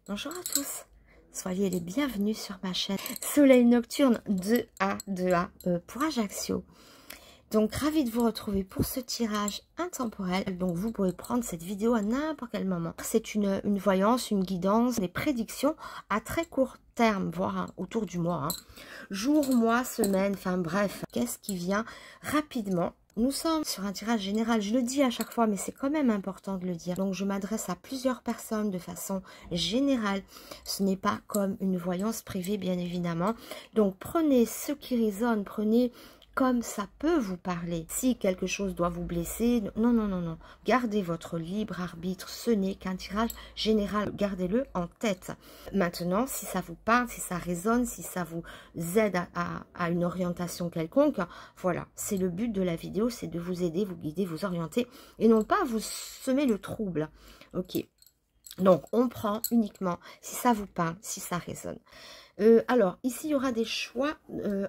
Bonjour à tous, soyez les bienvenus sur ma chaîne Soleil Nocturne 2A pour Ajaccio. Donc ravi de vous retrouver pour ce tirage intemporel. Donc vous pouvez prendre cette vidéo à n'importe quel moment. C'est une voyance, une guidance, des prédictions à très court terme, voire autour du mois. Jour, mois, semaine, enfin bref. Qu'est-ce qui vient rapidement? Nous sommes sur un tirage général, je le dis à chaque fois, mais c'est quand même important de le dire. Donc je m'adresse à plusieurs personnes de façon générale. Ce n'est pas comme une voyance privée, bien évidemment. Donc prenez ce qui résonne, prenez comme ça peut vous parler. Si quelque chose doit vous blesser, non. Gardez votre libre arbitre, ce n'est qu'un tirage général. Gardez-le en tête. Maintenant, si ça vous parle, si ça résonne, si ça vous aide à une orientation quelconque, voilà, c'est le but de la vidéo, c'est de vous aider, vous guider, vous orienter et non pas vous semer le trouble. Ok. Donc, on prend uniquement si ça vous parle, si ça résonne. Alors, ici, il y aura des choix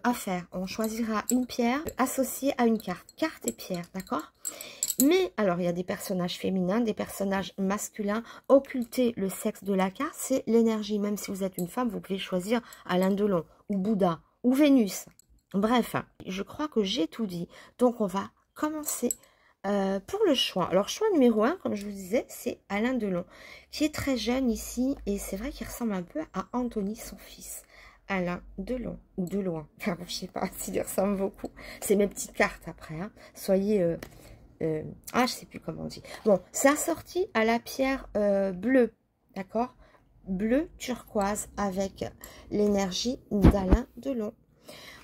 à faire. On choisira une pierre associée à une carte. Carte et pierre, d'accord? Mais, alors, il y a des personnages féminins, des personnages masculins. Occulter le sexe de la carte, c'est l'énergie. Même si vous êtes une femme, vous pouvez choisir Alain Delon, ou Bouddha, ou Vénus. Bref, je crois que j'ai tout dit. Donc, on va commencer pour le choix. Alors, choix numéro 1, comme je vous disais, c'est Alain Delon, qui est très jeune ici, et c'est vrai qu'il ressemble un peu à Anthony, son fils. Alain Delon, ou de loin, enfin, je sais pas s'il ressemble beaucoup. C'est mes petites cartes après, hein. Soyez... je sais plus comment on dit. Bon, c'est assorti à la pierre bleue, d'accord? Bleu turquoise avec l'énergie d'Alain Delon.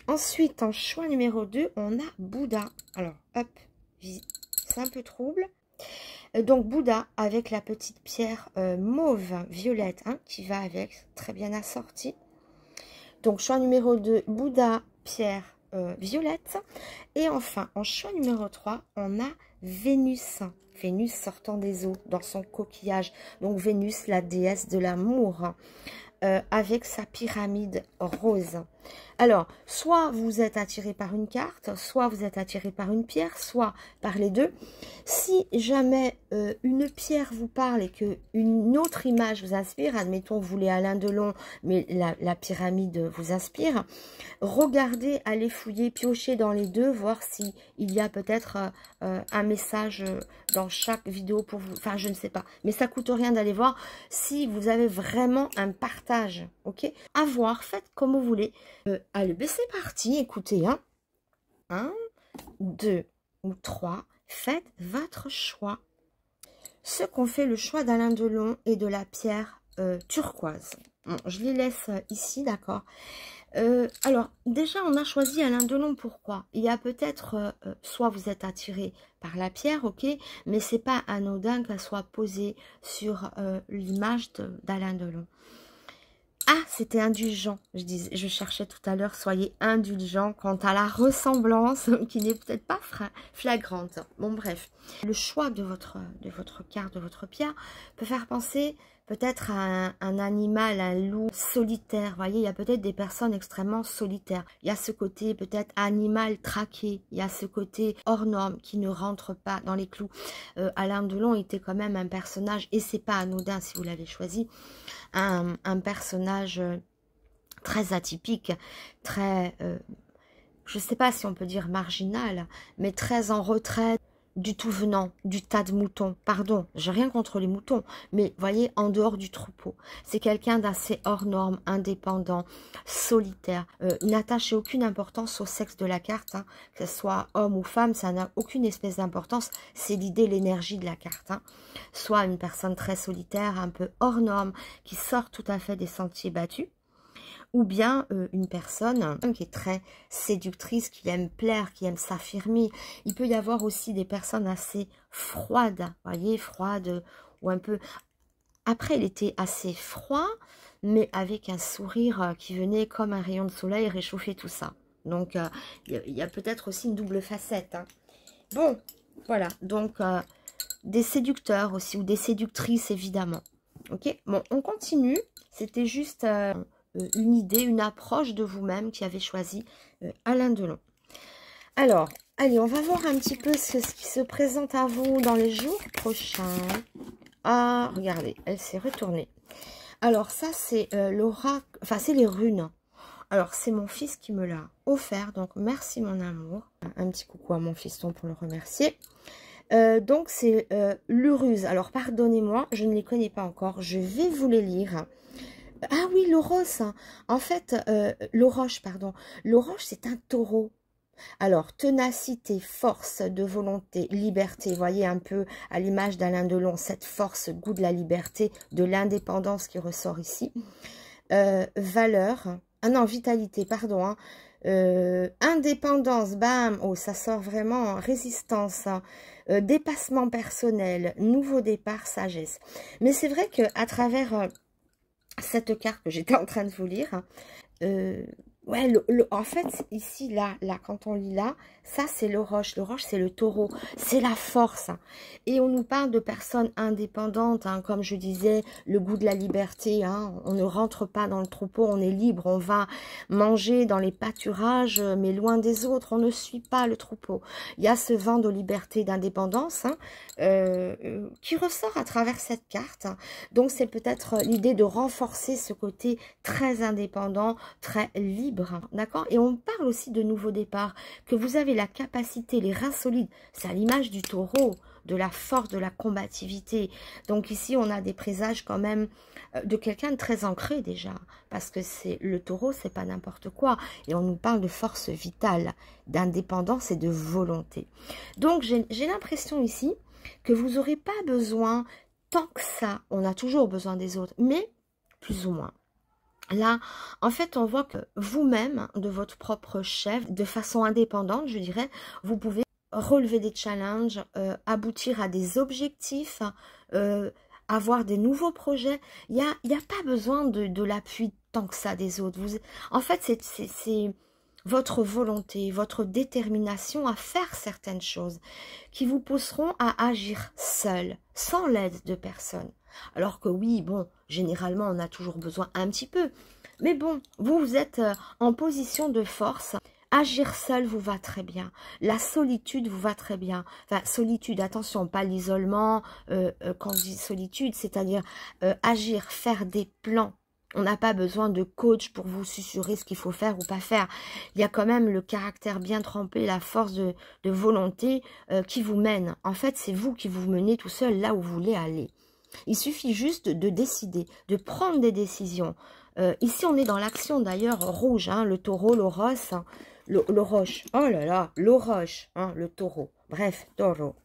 Ensuite, en choix numéro 2, on a Bouddha. Alors, hop, c'est un peu trouble. Donc, Bouddha avec la petite pierre mauve, violette, hein, qui va avec, très bien assortie. Donc, choix numéro 2, Bouddha, pierre violette. Et enfin, en choix numéro 3, on a Vénus. Vénus sortant des eaux dans son coquillage. Donc, Vénus, la déesse de l'amour, avec sa pyramide rose. Alors, soit vous êtes attiré par une carte, soit vous êtes attiré par une pierre, soit par les deux. Si jamais une pierre vous parle et qu'une autre image vous inspire, admettons vous voulez Alain Delon, mais la pyramide vous inspire, regardez, allez fouiller, piocher dans les deux, voir s'il y a peut-être un message dans chaque vidéo pour vous. Enfin, je ne sais pas, mais ça coûte rien d'aller voir si vous avez vraiment un partage, ok? À voir, faites comme vous voulez. Allez, ben c'est parti, écoutez, hein. 1, 2 ou 3, faites votre choix. Ceux qui ont fait le choix d'Alain Delon et de la pierre turquoise. Bon, je les laisse ici, d'accord. Alors, déjà, on a choisi Alain Delon, pourquoi? Il y a peut-être, soit vous êtes attiré par la pierre, ok, mais c'est pas anodin qu'elle soit posée sur l'image d'Alain Delon. Ah, c'était indulgent. Je cherchais tout à l'heure, soyez indulgent quant à la ressemblance qui n'est peut-être pas flagrante. Bon, bref. Le choix de votre carte, de votre pierre, peut faire penser peut-être à un animal, un loup solitaire. Vous voyez, il y a peut-être des personnes extrêmement solitaires. Il y a ce côté peut-être animal traqué. Il y a ce côté hors norme qui ne rentre pas dans les clous. Alain Delon était quand même un personnage, et c'est pas anodin si vous l'avez choisi, un personnage très atypique, très, je ne sais pas si on peut dire marginal, mais très en retrait du tout venant, du tas de moutons. Pardon, j'ai rien contre les moutons, mais voyez, en dehors du troupeau. C'est quelqu'un d'assez hors norme, indépendant, solitaire. N'attachez aucune importance au sexe de la carte, hein, que ce soit homme ou femme, ça n'a aucune espèce d'importance. C'est l'idée, l'énergie de la carte. Hein. Soit une personne très solitaire, un peu hors norme, qui sort tout à fait des sentiers battus, ou bien une personne qui est très séductrice, qui aime plaire, qui aime s'affirmer. Il peut y avoir aussi des personnes assez froides, vous voyez, froides, ou un peu... Après, il était assez froid, mais avec un sourire qui venait comme un rayon de soleil réchauffer tout ça. Donc, il y a peut-être aussi une double facette. Hein. Bon, voilà, donc des séducteurs aussi, ou des séductrices, évidemment. Ok, bon, on continue. C'était juste... une idée, une approche de vous-même qui avait choisi Alain Delon. Alors, allez, on va voir un petit peu ce qui se présente à vous dans les jours prochains. Ah, regardez, elle s'est retournée. Alors ça, c'est l'oracle, enfin c'est les runes. Alors c'est mon fils qui me l'a offert, donc merci mon amour. Un petit coucou à mon fiston pour le remercier. Donc c'est l'Uruz. Alors pardonnez-moi, je ne les connais pas encore, je vais vous les lire. Ah oui, l'Oros, hein. En fait, l'Oroche, pardon. L'Oroche, c'est un taureau. Alors, ténacité, force de volonté, liberté, voyez un peu à l'image d'Alain Delon, cette force, goût de la liberté, de l'indépendance qui ressort ici. Valeur, ah non, vitalité, pardon, hein. Indépendance, bam, oh, ça sort vraiment, hein. Résistance, hein. Dépassement personnel, nouveau départ, sagesse. Mais c'est vrai qu'à travers cette carte que j'étais en train de vous lire, ouais, en fait, ici, là, quand on lit là, ça, c'est le roche. Le roche, c'est le taureau. C'est la force. Et on nous parle de personnes indépendantes, hein, comme je disais, le goût de la liberté. Hein, on ne rentre pas dans le troupeau, on est libre. On va manger dans les pâturages, mais loin des autres. On ne suit pas le troupeau. Il y a ce vent de liberté, d'indépendance, hein, qui ressort à travers cette carte. Donc, c'est peut-être l'idée de renforcer ce côté très indépendant, très libre. D'accord? Et on parle aussi de nouveau départ, que vous avez la capacité, les reins solides, c'est à l'image du taureau, de la force, de la combativité. Donc ici, on a des présages quand même de quelqu'un de très ancré déjà, parce que c'est le taureau, c'est pas n'importe quoi. Et on nous parle de force vitale, d'indépendance et de volonté. Donc j'ai l'impression ici que vous n'aurez pas besoin, tant que ça, on a toujours besoin des autres, mais plus ou moins. Là, en fait, on voit que vous-même, de votre propre chef, de façon indépendante, je dirais, vous pouvez relever des challenges, aboutir à des objectifs, avoir des nouveaux projets. Il n'y a pas besoin de l'appui tant que ça des autres. En fait, c'est votre volonté, votre détermination à faire certaines choses qui vous pousseront à agir seul, sans l'aide de personne. Alors que oui, bon, généralement, on a toujours besoin un petit peu. Mais bon, vous êtes en position de force. Agir seul vous va très bien. La solitude vous va très bien. Enfin, solitude, attention, pas l'isolement. Quand on dit solitude, c'est-à-dire agir, faire des plans. On n'a pas besoin de coach pour vous susurrer ce qu'il faut faire ou pas faire. Il y a quand même le caractère bien trempé, la force de volonté qui vous mène. En fait, c'est vous qui vous menez tout seul là où vous voulez aller. Il suffit juste de décider, de prendre des décisions. Ici, on est dans l'action d'ailleurs rouge, hein, le taureau, l'oros, hein, le roche. Oh là là, l'oroche, hein, le taureau. Bref, taureau.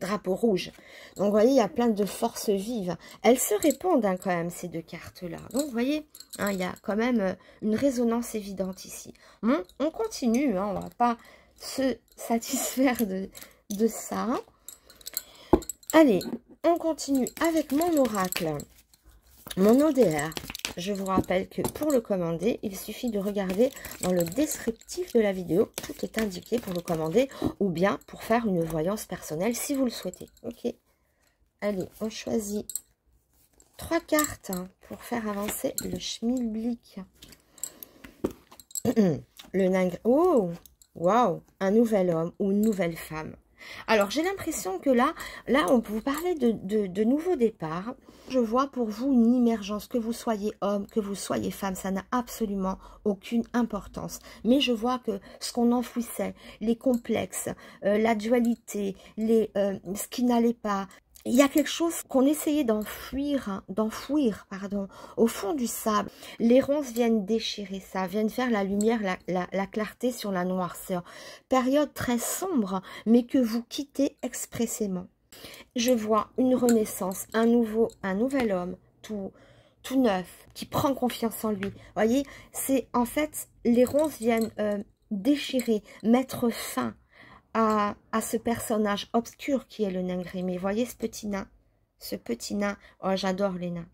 Drapeau rouge. Donc, vous voyez, il y a plein de forces vives. Elles se répondent hein, quand même, ces deux cartes-là. Donc, vous voyez, hein, il y a quand même une résonance évidente ici. Bon, on continue, hein, on ne va pas se satisfaire de ça. Allez, on continue avec mon oracle, mon ODR. Je vous rappelle que pour le commander, il suffit de regarder dans le descriptif de la vidéo. Tout est indiqué pour le commander ou bien pour faire une voyance personnelle si vous le souhaitez. Ok. Allez, on choisit 3 cartes hein, pour faire avancer le schmilblick. Le ningre. Oh, waouh, un nouvel homme ou une nouvelle femme. Alors, j'ai l'impression que là, on peut vous parler de nouveaux départs. Je vois pour vous une émergence, que vous soyez homme, que vous soyez femme, ça n'a absolument aucune importance. Mais je vois que ce qu'on enfouissait, les complexes, la dualité, ce qui n'allait pas, il y a quelque chose qu'on essayait d'enfouir, pardon, au fond du sable. Les ronces viennent déchirer ça, viennent faire la lumière, la clarté sur la noirceur. Période très sombre, mais que vous quittez expressément. Je vois une renaissance, un nouvel homme, tout neuf, qui prend confiance en lui. Vous voyez, c'est en fait, les ronces viennent déchirer, mettre fin à ce personnage obscur qui est le nain grimé. Vous voyez ce petit nain, oh j'adore les nains.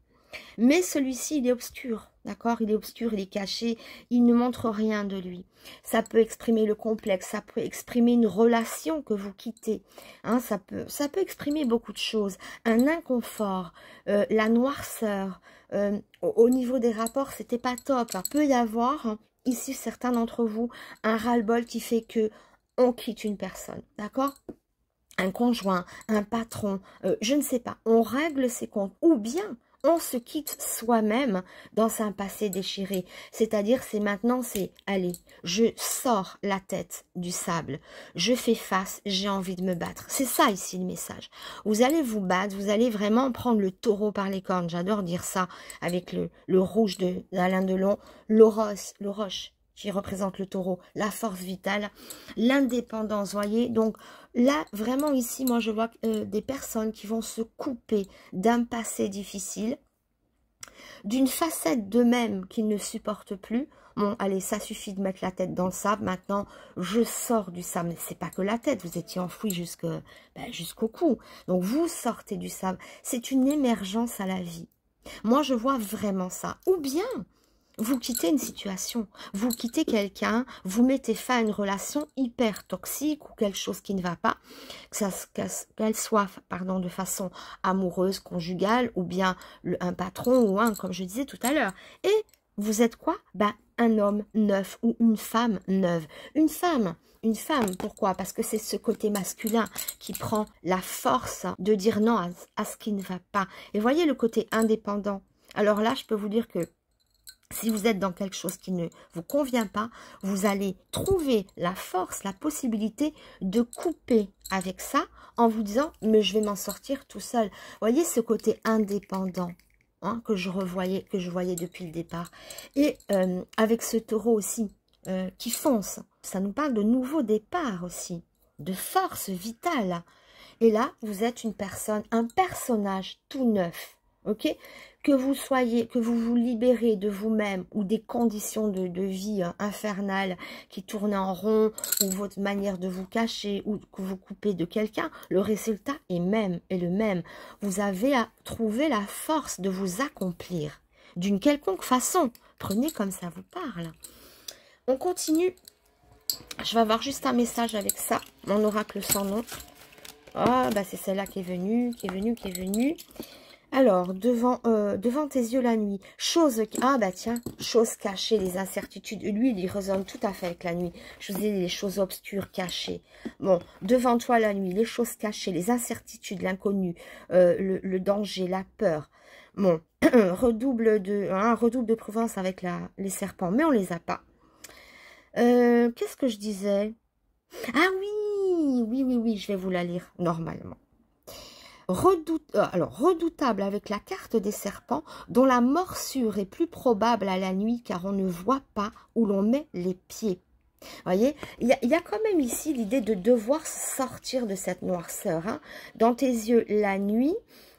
Mais celui-ci, il est obscur, d'accord? Il est obscur, il est caché, il ne montre rien de lui. Ça peut exprimer le complexe, ça peut exprimer une relation que vous quittez. Hein, ça peut exprimer beaucoup de choses. Un inconfort, la noirceur. Au niveau des rapports, c'était pas top. Il peut y avoir, hein, ici, certains d'entre vous, un ras-le-bol qui fait que on quitte une personne, d'accord? Un conjoint, un patron, je ne sais pas. On règle ses comptes. Ou bien, on se quitte soi-même dans un passé déchiré. C'est-à-dire, c'est maintenant, c'est, allez, je sors la tête du sable, je fais face, j'ai envie de me battre. C'est ça ici le message. Vous allez vous battre, vous allez vraiment prendre le taureau par les cornes. J'adore dire ça avec le rouge d'Alain Delon, l'oroche qui représente le taureau, la force vitale, l'indépendance, voyez. Donc là, vraiment ici, moi je vois des personnes qui vont se couper d'un passé difficile, d'une facette d'eux-mêmes qu'ils ne supportent plus. Bon, allez, ça suffit de mettre la tête dans le sable. Maintenant, je sors du sable. Mais c'est pas que la tête, vous étiez enfoui jusqu'au cou. Donc, vous sortez du sable. C'est une émergence à la vie. Moi, je vois vraiment ça. Ou bien, vous quittez une situation, vous quittez quelqu'un, vous mettez fin à une relation hyper toxique ou quelque chose qui ne va pas, qu'elle soit de façon amoureuse, conjugale, ou bien un patron ou comme je disais tout à l'heure. Et vous êtes quoi? Un homme neuf ou une femme neuve. Une femme, pourquoi? Parce que c'est ce côté masculin qui prend la force de dire non à ce qui ne va pas. Et voyez le côté indépendant. Alors là, je peux vous dire que si vous êtes dans quelque chose qui ne vous convient pas, vous allez trouver la force, la possibilité de couper avec ça en vous disant « mais je vais m'en sortir tout seul ». Vous voyez ce côté indépendant que je voyais depuis le départ. Et avec ce taureau aussi qui fonce, ça nous parle de nouveau départ aussi, de force vitale. Et là, vous êtes une personne, un personnage tout neuf. Ok, que vous vous libérez de vous-même ou des conditions de vie infernales qui tournent en rond, ou votre manière de vous cacher, ou que vous coupez de quelqu'un, le résultat est le même. Vous avez à trouver la force de vous accomplir d'une quelconque façon. Prenez comme ça vous parle. On continue. Je vais avoir juste un message avec ça, mon oracle sans nom. Ah, c'est celle-là qui est venue. Alors, devant tes yeux la nuit, chose cachée, les incertitudes. Lui, il résonne tout à fait avec la nuit. Je vous dis les choses obscures, cachées. Bon, devant toi la nuit, les choses cachées, les incertitudes, l'inconnu, le danger, la peur. Bon, redouble de prudence avec les serpents, mais on les a pas. Qu'est-ce que je disais? Ah oui, je vais vous la lire normalement. Redoutable avec la carte des serpents, dont la morsure est plus probable à la nuit, car on ne voit pas où l'on met les pieds. Voyez, il y a quand même ici l'idée de devoir sortir de cette noirceur. Dans tes yeux, la nuit,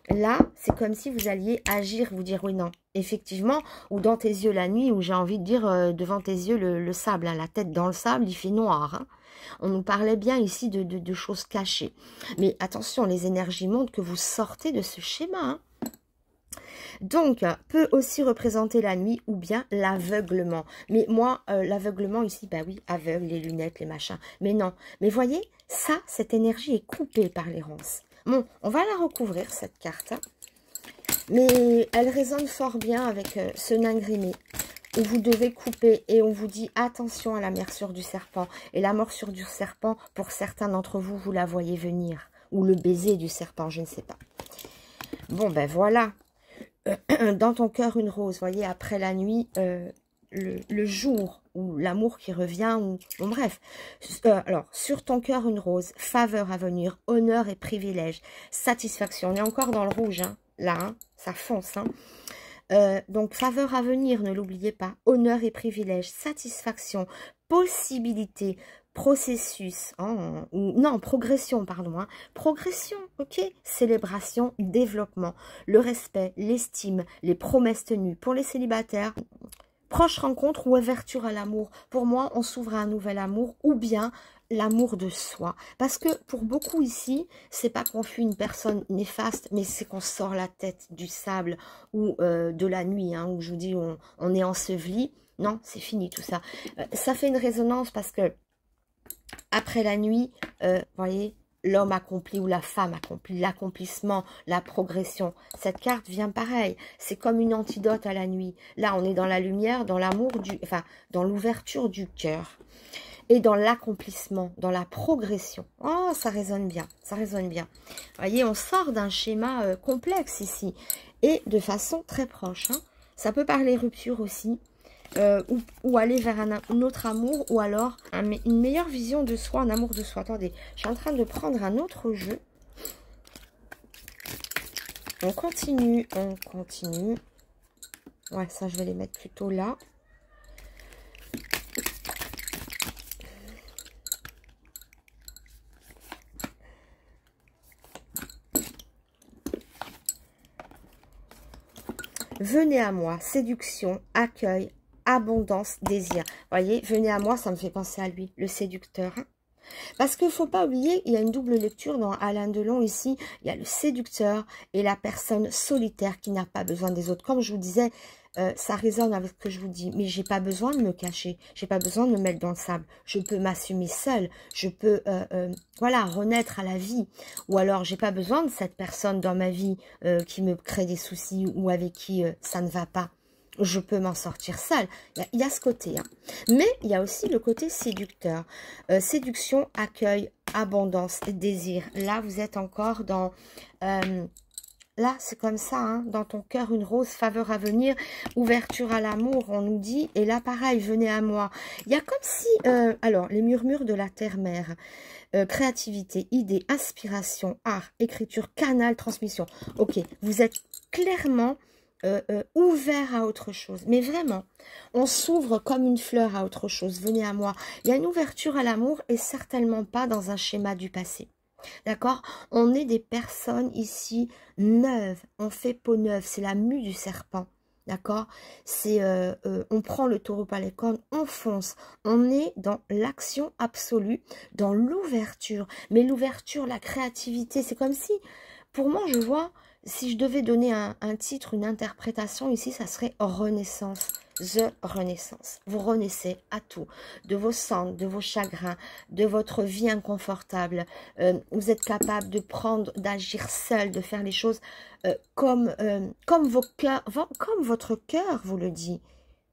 là, c'est comme si vous alliez agir, vous dire oui, non, effectivement, ou dans tes yeux, la nuit, ou j'ai envie de dire devant tes yeux, le sable, la tête dans le sable, il fait noir. On nous parlait bien ici de choses cachées. Mais attention, les énergies montrent que vous sortez de ce schéma. Donc, peut aussi représenter la nuit ou bien l'aveuglement. Mais moi, l'aveuglement ici, oui, aveugle, les lunettes, les machins. Mais non. Mais voyez, ça, cette énergie est coupée par les ronces. Bon, on va la recouvrir, cette carte. Mais elle résonne fort bien avec ce nain grimé, où vous devez couper et on vous dit attention à la morsure du serpent. Et la morsure du serpent, pour certains d'entre vous, vous la voyez venir. Ou le baiser du serpent, je ne sais pas. Bon, voilà. Dans ton cœur, une rose. Voyez, après la nuit, le jour, ou l'amour qui revient. Bon, bref. Alors, sur ton cœur, une rose. Faveur à venir, honneur et privilège. Satisfaction. On est encore dans le rouge, là, ça fonce, donc, faveur à venir, ne l'oubliez pas. Honneur et privilège, satisfaction, possibilité, processus, progression, pardon. Progression, ok. Célébration, développement, le respect, l'estime, les promesses tenues. Pour les célibataires, proche rencontre ou ouverture à l'amour. Pour moi, on s'ouvre à un nouvel amour ou bien l'amour de soi. Parce que pour beaucoup ici, c'est pas qu'on fuit une personne néfaste, mais c'est qu'on sort la tête du sable ou de la nuit, où je vous dis on est enseveli. Non, c'est fini tout ça. Ça fait une résonance parce que après la nuit, voyez, l'homme accompli ou la femme accomplit, l'accomplissement, la progression. Cette carte vient pareil. C'est comme une antidote à la nuit. Là, on est dans la lumière, dans l'amour dans l'ouverture du cœur. et dans l'accomplissement, dans la progression. Oh, ça résonne bien, ça résonne bien. Vous voyez, on sort d'un schéma complexe ici, et de façon très proche. Hein. Ça peut parler rupture aussi, ou aller vers un autre amour, ou alors une meilleure vision de soi, un amour de soi. Attendez, je suis en train de prendre un autre jeu. On continue, on continue. Ouais, ça, je vais les mettre plutôt là. Venez à moi, séduction, accueil, abondance, désir. Vous voyez, venez à moi, ça me fait penser à lui, le séducteur. Hein. Parce qu'il ne faut pas oublier, il y a une double lecture dans Alain Delon ici. Il y a le séducteur et la personne solitaire qui n'a pas besoin des autres. Comme je vous disais, ça résonne avec ce que je vous dis. Mais j'ai pas besoin de me cacher. J'ai pas besoin de me mettre dans le sable. Je peux m'assumer seule. Je peux, voilà, renaître à la vie. Ou alors, j'ai pas besoin de cette personne dans ma vie qui me crée des soucis ou avec qui ça ne va pas. Je peux m'en sortir seule. Il y a ce côté. Hein. Mais il y a aussi le côté séducteur. Séduction, accueil, abondance, désir. Là, vous êtes encore dans... là, c'est comme ça. Hein, dans ton cœur, une rose, faveur à venir, ouverture à l'amour, on nous dit. Et là, pareil, venez à moi. Il y a comme si... alors, les murmures de la terre-mère. Créativité, idée, inspiration, art, écriture, canal, transmission. Ok, vous êtes clairement... ouvert à autre chose, mais vraiment, on s'ouvre comme une fleur à autre chose, venez à moi, il y a une ouverture à l'amour et certainement pas dans un schéma du passé, d'accord, on est des personnes ici neuves, on fait peau neuve, c'est la mue du serpent, d'accord, c'est, on prend le taureau par les cornes, on fonce, on est dans l'action absolue, dans l'ouverture, mais l'ouverture, la créativité, c'est comme si, pour moi, je vois, si je devais donner un titre, une interprétation ici, ça serait Renaissance. The Renaissance. Vous renaissez à tout. De vos cendres, de vos chagrins, de votre vie inconfortable. Vous êtes capable de prendre, d'agir seul, de faire les choses comme votre cœur vous le dit.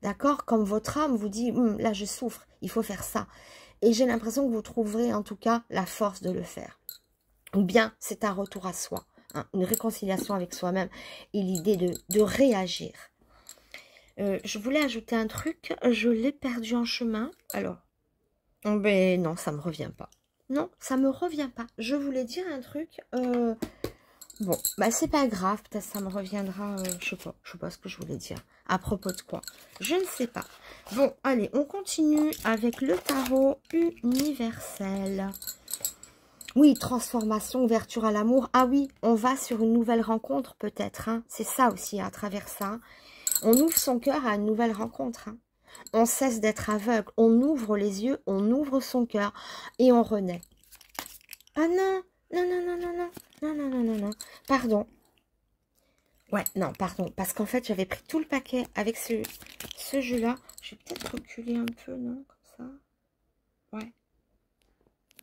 D'accord? Comme votre âme vous dit, là je souffre, il faut faire ça. Et j'ai l'impression que vous trouverez en tout cas la force de le faire. Ou bien c'est un retour à soi. Hein, une réconciliation avec soi-même et l'idée de réagir. Je voulais ajouter un truc, je l'ai perdu en chemin. Alors, ben non, ça me revient pas. Non, ça me revient pas. Je voulais dire un truc. Bon, bah c'est pas grave, peut-être ça me reviendra. Je sais pas ce que je voulais dire. À propos de quoi? Je ne sais pas. Bon, allez, on continue avec le tarot universel. Oui, transformation, ouverture à l'amour. Ah oui, on va sur une nouvelle rencontre peut-être. Hein. C'est ça aussi, à travers ça. On ouvre son cœur à une nouvelle rencontre. Hein. On cesse d'être aveugle. On ouvre les yeux, on ouvre son cœur et on renaît. Ah non, non, non, non, non, non, non, non, non, non, non. Pardon. Ouais, non, pardon. Parce qu'en fait, j'avais pris tout le paquet avec ce jeu-là. Je vais peut-être reculer un peu, non? Comme ça. Ouais.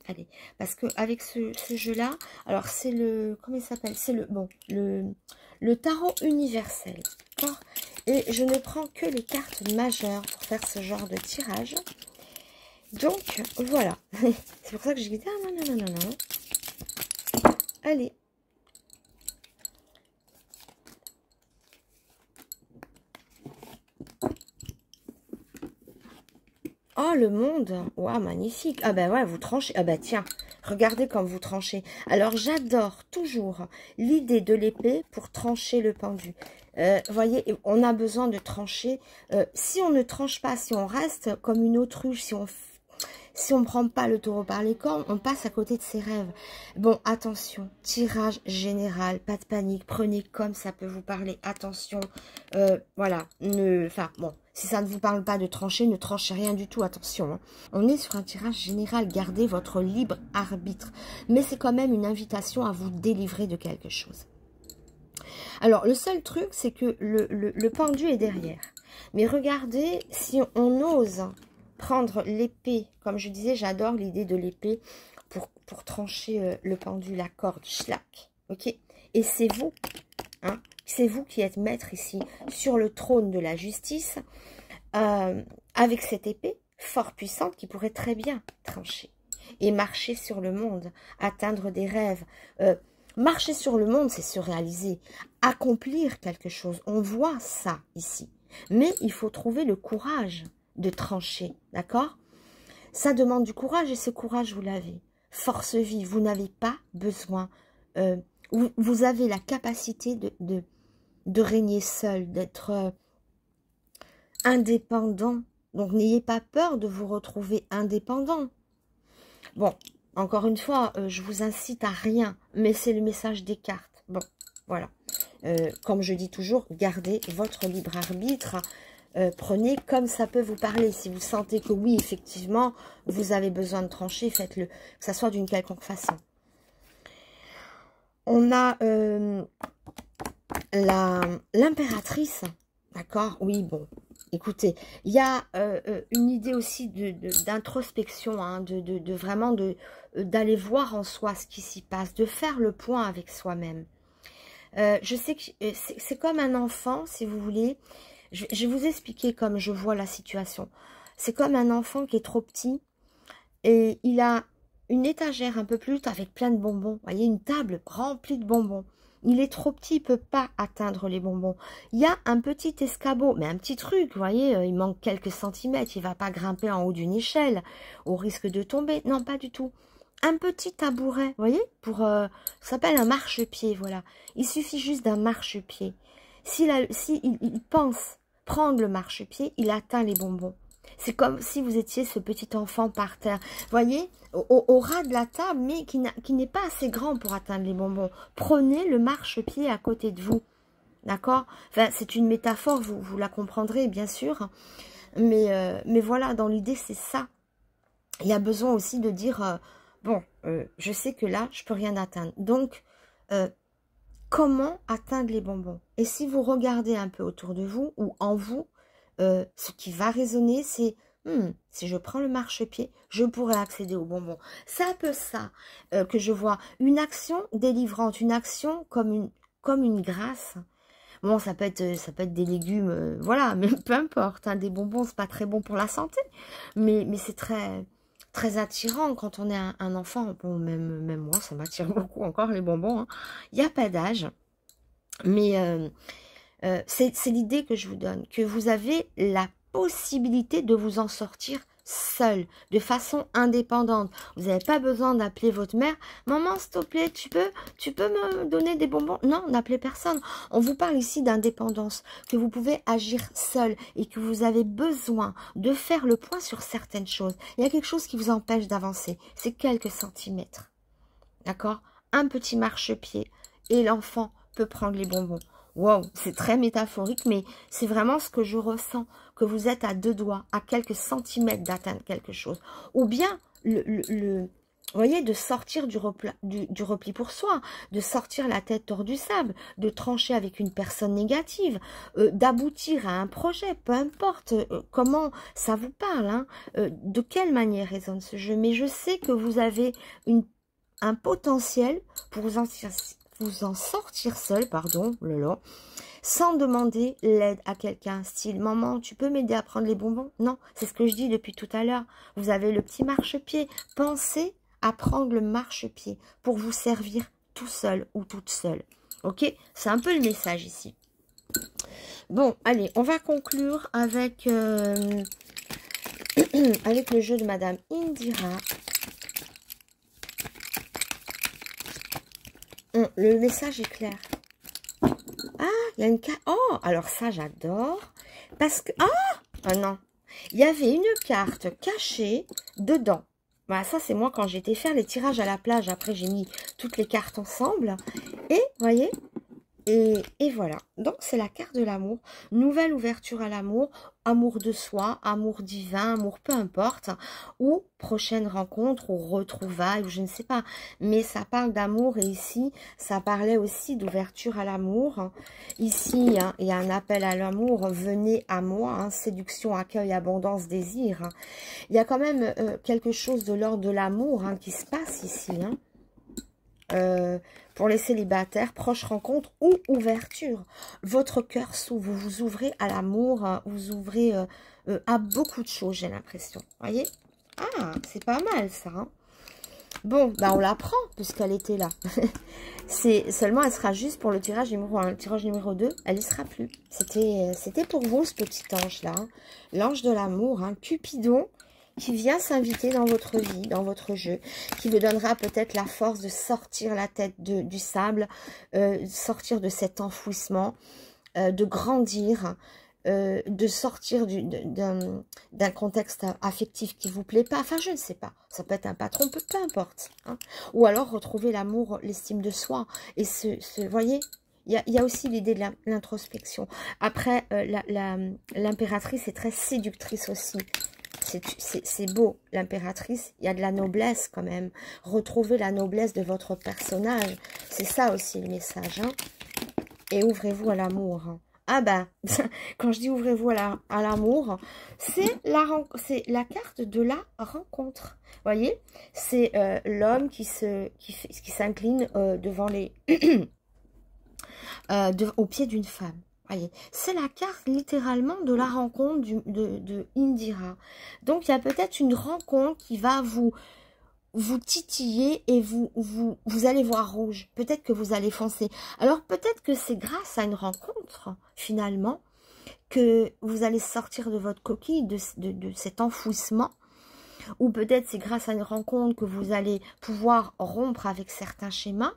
Allez, parce que avec ce jeu-là, alors c'est le, comment il s'appelle? C'est le tarot universel, d'accord? Et je ne prends que les cartes majeures pour faire ce genre de tirage. Donc, voilà. C'est pour ça que j'ai dit, ah non, non, non, non, non. Allez. Oh, le monde. Waouh, magnifique. Ah ben ouais, vous tranchez. Ah ben tiens, regardez comme vous tranchez. Alors, j'adore toujours l'idée de l'épée pour trancher le pendu. Voyez, on a besoin de trancher. Si on ne tranche pas, si on reste comme une autruche, si on ne prend pas le taureau par les cornes, on passe à côté de ses rêves. Bon, attention, tirage général, pas de panique, prenez comme ça peut vous parler. Attention, voilà, enfin, bon, si ça ne vous parle pas de trancher, ne tranchez rien du tout, attention. Hein. On est sur un tirage général, gardez votre libre arbitre. Mais c'est quand même une invitation à vous délivrer de quelque chose. Alors, le seul truc, c'est que le pendu est derrière. Mais regardez, si on ose prendre l'épée, comme je disais, j'adore l'idée de l'épée pour trancher le pendu, la corde, schlack, ok? Et c'est vous, hein, c'est vous qui êtes maître ici, sur le trône de la justice, avec cette épée, fort puissante qui pourrait très bien trancher et marcher sur le monde, atteindre des rêves. Marcher sur le monde, c'est se réaliser, accomplir quelque chose. On voit ça ici. Mais il faut trouver le courage de trancher, d'accord? Ça demande du courage et ce courage, vous l'avez. Force vive, vous n'avez pas besoin. Vous avez la capacité de régner seul, d'être indépendant. Donc, n'ayez pas peur de vous retrouver indépendant. Bon, encore une fois, je vous incite à rien, mais c'est le message des cartes. Bon, voilà. Comme je dis toujours, gardez votre libre arbitre. Prenez comme ça peut vous parler. Si vous sentez que oui, effectivement, vous avez besoin de trancher, faites-le. Que ça soit d'une quelconque façon. On a l'impératrice. D'accord? Oui, bon. Écoutez, il y a une idée aussi d'introspection, hein, vraiment d'aller voir en soi ce qui s'y passe, de faire le point avec soi-même. Je sais que c'est comme un enfant, si vous voulez. Je vais vous expliquer comme je vois la situation. C'est comme un enfant qui est trop petit et il a une étagère un peu plus haute avec plein de bonbons. Vous voyez, une table remplie de bonbons. Il est trop petit, il ne peut pas atteindre les bonbons. Il y a un petit escabeau, mais un petit truc, vous voyez, il manque quelques centimètres. Il ne va pas grimper en haut d'une échelle au risque de tomber. Non, pas du tout. Un petit tabouret, vous voyez, ça s'appelle un marchepied, voilà. Il suffit juste d'un marchepied. S'il pense prendre le marchepied, il atteint les bonbons. C'est comme si vous étiez ce petit enfant par terre. Vous voyez, au ras de la table, mais qui n'est pas assez grand pour atteindre les bonbons. Prenez le marchepied à côté de vous. D'accord? Enfin, c'est une métaphore, vous la comprendrez, bien sûr. Mais voilà, dans l'idée, c'est ça. Il y a besoin aussi de dire, bon, je sais que là, je peux rien atteindre. Donc, comment atteindre les bonbons? Et si vous regardez un peu autour de vous ou en vous, ce qui va résonner, c'est si je prends le marchepied, je pourrais accéder aux bonbons. C'est un peu ça que je vois. Une action délivrante, une action comme une grâce. Bon, ça peut être des légumes, voilà, mais peu importe. Hein, des bonbons, c'est pas très bon pour la santé, mais c'est très attirant quand on est un enfant. Bon, même moi, ça m'attire beaucoup encore les bonbons. Hein. Il n'y a pas d'âge. Mais c'est l'idée que je vous donne. Que vous avez la possibilité de vous en sortir seul, de façon indépendante. Vous n'avez pas besoin d'appeler votre mère. Maman, s'il te plaît, tu peux me donner des bonbons? Non, n'appelez personne. On vous parle ici d'indépendance, que vous pouvez agir seul et que vous avez besoin de faire le point sur certaines choses. Il y a quelque chose qui vous empêche d'avancer. C'est quelques centimètres. D'accord? Un petit marchepied et l'enfant peut prendre les bonbons. Wow, c'est très métaphorique, mais c'est vraiment ce que je ressens, que vous êtes à 2 doigts, à quelques centimètres d'atteindre quelque chose. Ou bien, vous voyez, de sortir du repli pour soi, de sortir la tête hors du sable, de trancher avec une personne négative, d'aboutir à un projet, peu importe comment ça vous parle, hein, de quelle manière résonne ce jeu. Mais je sais que vous avez un potentiel pour vous en sortir seul, pardon, lolo, sans demander l'aide à quelqu'un, style, maman, tu peux m'aider à prendre les bonbons? Non, c'est ce que je dis depuis tout à l'heure. Vous avez le petit marchepied. Pensez à prendre le marchepied pour vous servir tout seul ou toute seule. Ok? C'est un peu le message ici. Bon, allez, on va conclure avec, avec le jeu de Madame Indira. Le message est clair. Ah, il y a une carte. Oh, alors ça, j'adore. Parce que... Ah non. Il y avait une carte cachée dedans. Bah, ça, c'est moi quand j'étais faire les tirages à la plage. Après, j'ai mis toutes les cartes ensemble. Et, voyez, et voilà. Donc, c'est la carte de l'amour. Nouvelle ouverture à l'amour. Amour de soi, amour divin, amour peu importe. Ou prochaine rencontre, ou retrouvailles, ou je ne sais pas. Mais ça parle d'amour. Et ici, ça parlait aussi d'ouverture à l'amour. Ici, hein, il y a un appel à l'amour. Venez à moi. Hein, séduction, accueil, abondance, désir. Hein. Il y a quand même quelque chose de l'ordre de l'amour hein, qui se passe ici. Hein. Pour les célibataires, proche rencontre ou ouverture. Votre cœur s'ouvre, vous vous ouvrez à l'amour, vous ouvrez à beaucoup de choses, j'ai l'impression. Voyez? Ah, c'est pas mal ça. Hein. Bon, bah on la prend puisqu'elle était là. Seulement, elle sera juste pour le tirage numéro 1. Le tirage numéro 2, elle y sera plus. C'était pour vous, ce petit ange-là. Hein. L'ange de l'amour, hein, Cupidon, qui vient s'inviter dans votre vie, dans votre jeu, qui vous donnera peut-être la force de sortir la tête du sable, sortir de cet enfouissement, de grandir, de sortir d'un contexte affectif qui vous plaît pas. Enfin, je ne sais pas. Ça peut être un patron, peu importe. Hein. Ou alors retrouver l'amour, l'estime de soi. Et vous voyez, il y a aussi l'idée de l'introspection. Après, l'impératrice est très séductrice aussi. C'est beau, l'impératrice. Il y a de la noblesse quand même. Retrouvez la noblesse de votre personnage. C'est ça aussi le message. Hein. Et ouvrez-vous à l'amour. Hein. Ah ben, quand je dis ouvrez-vous à l'amour, c'est la carte de la rencontre. Voyez, c'est l'homme qui s'incline devant les au pied d'une femme. Voyez, c'est la carte littéralement de la rencontre de Indira. Donc il y a peut-être une rencontre qui va vous titiller et vous allez voir rouge. Peut-être que vous allez foncer. Alors peut-être que c'est grâce à une rencontre, finalement, que vous allez sortir de votre coquille, de cet enfouissement. Ou peut-être c'est grâce à une rencontre que vous allez pouvoir rompre avec certains schémas.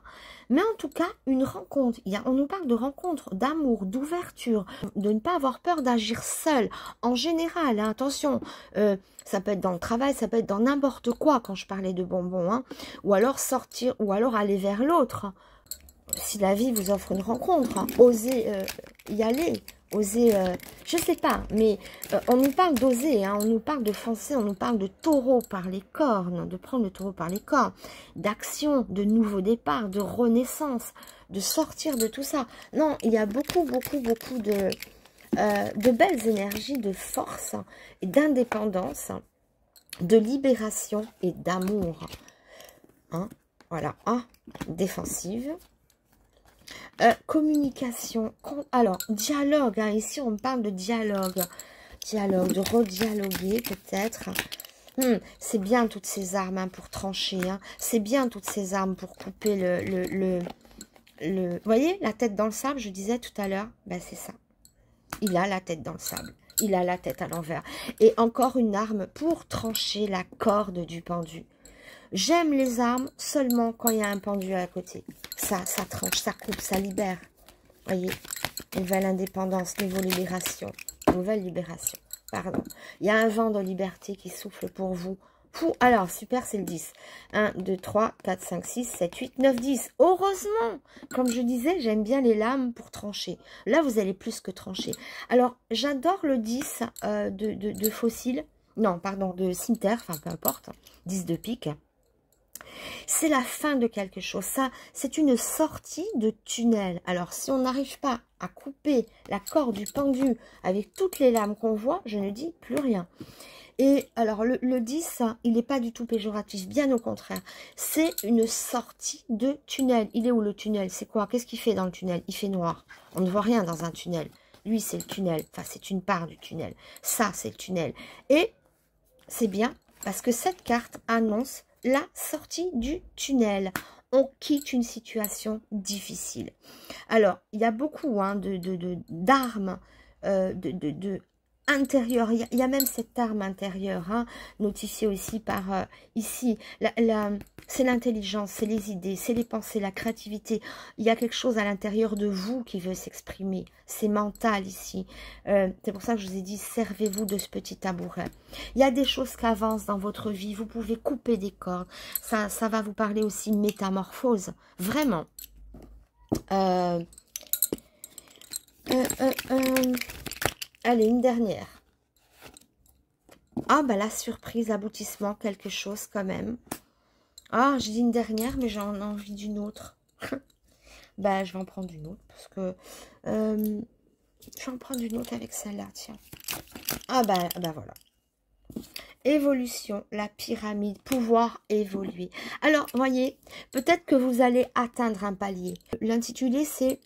Mais en tout cas, une rencontre. On nous parle de rencontre, d'amour, d'ouverture, de ne pas avoir peur d'agir seul. En général, hein, attention, ça peut être dans le travail, ça peut être dans n'importe quoi quand je parlais de bonbons. Hein. Ou alors sortir, ou alors aller vers l'autre. Si la vie vous offre une rencontre, hein, osez y aller. Oser, je sais pas, mais on nous parle d'oser, hein, on nous parle de foncer, on nous parle de taureau par les cornes, de prendre le taureau par les cornes, d'action, de nouveau départ, de renaissance, de sortir de tout ça. Non, il y a beaucoup de belles énergies, de force, et d'indépendance, de libération et d'amour. Hein, voilà, défensive. Communication, alors dialogue, hein, ici on parle de dialogue, de redialoguer peut-être. C'est bien toutes ces armes hein, pour trancher, hein. C'est bien toutes ces armes pour couper vous voyez, la tête dans le sable, je disais tout à l'heure, ben c'est ça. Il a la tête dans le sable, il a la tête à l'envers. Et encore une arme pour trancher la corde du pendu. J'aime les armes seulement quand il y a un pendu à côté. Ça tranche, ça coupe, ça libère. Voyez, nouvelle indépendance, nouvelle libération. Pardon. Il y a un vent de liberté qui souffle pour vous. Alors, super, c'est le 10. 1, 2, 3, 4, 5, 6, 7, 8, 9, 10. Heureusement, comme je disais, j'aime bien les lames pour trancher. Là, vous allez plus que trancher. Alors, j'adore le 10 de fossile. Non, pardon, de cimetière, enfin, peu importe. 10 de pique. C'est la fin de quelque chose. Ça, c'est une sortie de tunnel. Alors, si on n'arrive pas à couper la corde du pendu avec toutes les lames qu'on voit, je ne dis plus rien. Et alors, le 10, il n'est pas du tout péjoratif, bien au contraire. C'est une sortie de tunnel. Il est où le tunnel? C'est quoi? Qu'est-ce qu'il fait dans le tunnel? Il fait noir. On ne voit rien dans un tunnel. Lui, c'est le tunnel. Enfin, c'est une part du tunnel. Ça, c'est le tunnel. Et c'est bien parce que cette carte annonce la sortie du tunnel. On quitte une situation difficile. Alors, il y a beaucoup hein, d'armes, intérieures. Il y a même cette arme intérieure, hein, notifiée aussi par ici. C'est l'intelligence, c'est les idées, c'est les pensées, la créativité. Il y a quelque chose à l'intérieur de vous qui veut s'exprimer. C'est mental ici. C'est pour ça que je vous ai dit, servez-vous de ce petit tabouret. Il y a des choses qui avancent dans votre vie. Vous pouvez couper des cordes. Ça va vous parler aussi de métamorphose. Vraiment. Allez, une dernière. Ah, bah la surprise, aboutissement, quelque chose quand même. Ah, j'ai dit une dernière, mais j'en ai envie d'une autre. Bah, je vais en prendre une autre, parce que... je vais en prendre une autre avec celle-là, tiens. Ah, bah voilà. évolution, la pyramide, pouvoir évoluer. Alors, voyez, peut-être que vous allez atteindre un palier. L'intitulé, c'est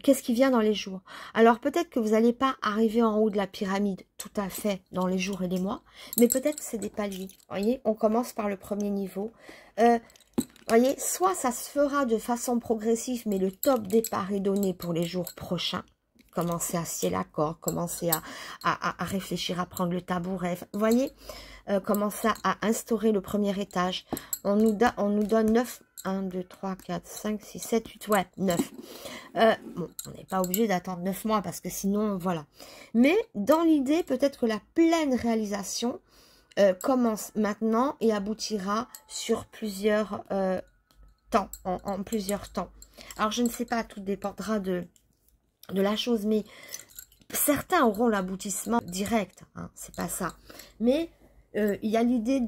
qu'est-ce qui vient dans les jours. Alors, peut-être que vous n'allez pas arriver en haut de la pyramide tout à fait dans les jours et les mois, mais peut-être que c'est des paliers. Voyez, on commence par le premier niveau. Voyez, soit ça se fera de façon progressive, mais le top départ est donné pour les jours prochains. Commencez à scier la corde, commencez à réfléchir, à prendre le tabouret. Vous voyez, commencez à instaurer le premier étage. On nous donne 9, 1, 2, 3, 4, 5, 6, 7, 8, ouais, 9. Bon, on n'est pas obligé d'attendre 9 mois parce que sinon, voilà. Mais dans l'idée, peut-être que la pleine réalisation commence maintenant et aboutira sur plusieurs temps, en plusieurs temps. Alors, je ne sais pas, tout dépendra de la chose, mais certains auront l'aboutissement direct, hein, c'est pas ça. Mais il y a l'idée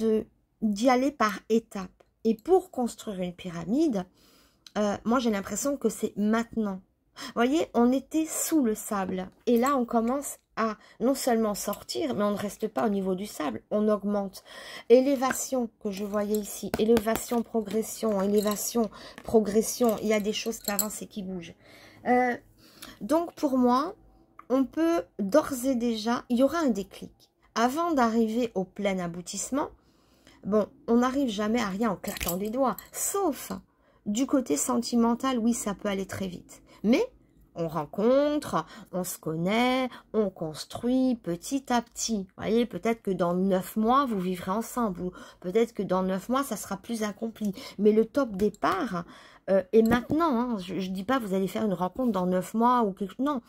d'y aller par étapes. Et pour construire une pyramide, moi j'ai l'impression que c'est maintenant. Vous voyez, on était sous le sable. Et là, on commence à non seulement sortir, mais on ne reste pas au niveau du sable. On augmente. Élévation que je voyais ici. Élévation, progression, élévation, progression. Il y a des choses qui avancent et qui bougent. Donc, pour moi, on peut d'ores et déjà, il y aura un déclic. Avant d'arriver au plein aboutissement, bon, on n'arrive jamais à rien en claquant des doigts. Sauf du côté sentimental, oui, ça peut aller très vite. Mais on rencontre, on se connaît, on construit petit à petit. Vous voyez, peut-être que dans 9 mois, vous vivrez ensemble. Ou peut-être que dans 9 mois, ça sera plus accompli. Mais le top départ est maintenant. Hein. Je ne dis pas vous allez faire une rencontre dans 9 mois ou quelque chose. Non.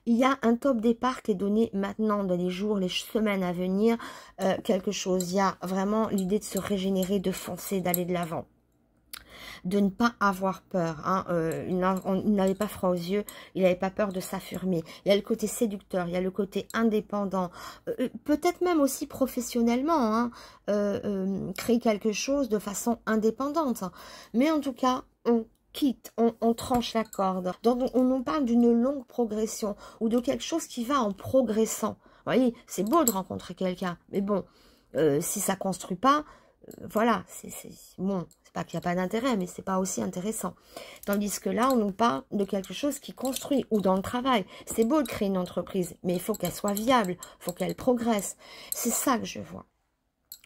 Il y a un top départ qui est donné maintenant dans les jours, les semaines à venir. Quelque chose. Il y a vraiment l'idée de se régénérer, de foncer, d'aller de l'avant. De ne pas avoir peur. Hein. Il n'avait pas froid aux yeux, il n'avait pas peur de s'affirmer. Il y a le côté séducteur, il y a le côté indépendant, peut-être même aussi professionnellement, hein, créer quelque chose de façon indépendante. Mais en tout cas, on quitte, on tranche la corde. Donc, on nous parle d'une longue progression ou de quelque chose qui va en progressant. Vous voyez, c'est beau de rencontrer quelqu'un, mais bon, si ça ne construit pas, voilà, c'est bon. Pas qu'il n'y a pas d'intérêt, mais c'est pas aussi intéressant. Tandis que là, on nous parle de quelque chose qui construit, ou dans le travail. C'est beau de créer une entreprise, mais il faut qu'elle soit viable, il faut qu'elle progresse. C'est ça que je vois.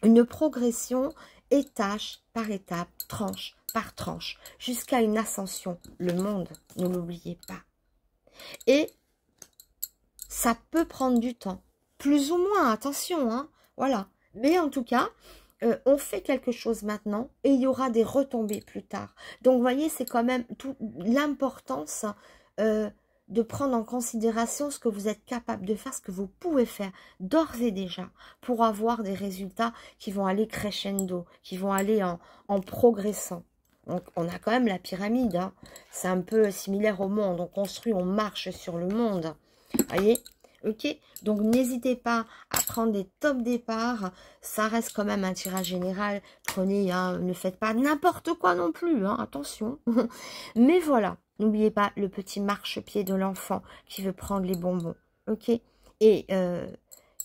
Une progression, étage par étape, tranche par tranche, jusqu'à une ascension. Le monde, ne l'oubliez pas. Et ça peut prendre du temps. Plus ou moins, attention, hein, voilà. Mais en tout cas, on fait quelque chose maintenant et il y aura des retombées plus tard. Donc, vous voyez, c'est quand même toute l'importance de prendre en considération ce que vous êtes capable de faire, ce que vous pouvez faire d'ores et déjà pour avoir des résultats qui vont aller crescendo, qui vont aller en progressant. Donc, on a quand même la pyramide. Hein. C'est un peu similaire au monde. On construit, on marche sur le monde. Vous voyez ? Ok, donc n'hésitez pas à prendre des top départs, ça reste quand même un tirage général, prenez, hein, ne faites pas n'importe quoi non plus, hein, attention. Mais voilà, n'oubliez pas le petit marchepied de l'enfant qui veut prendre les bonbons, ok, et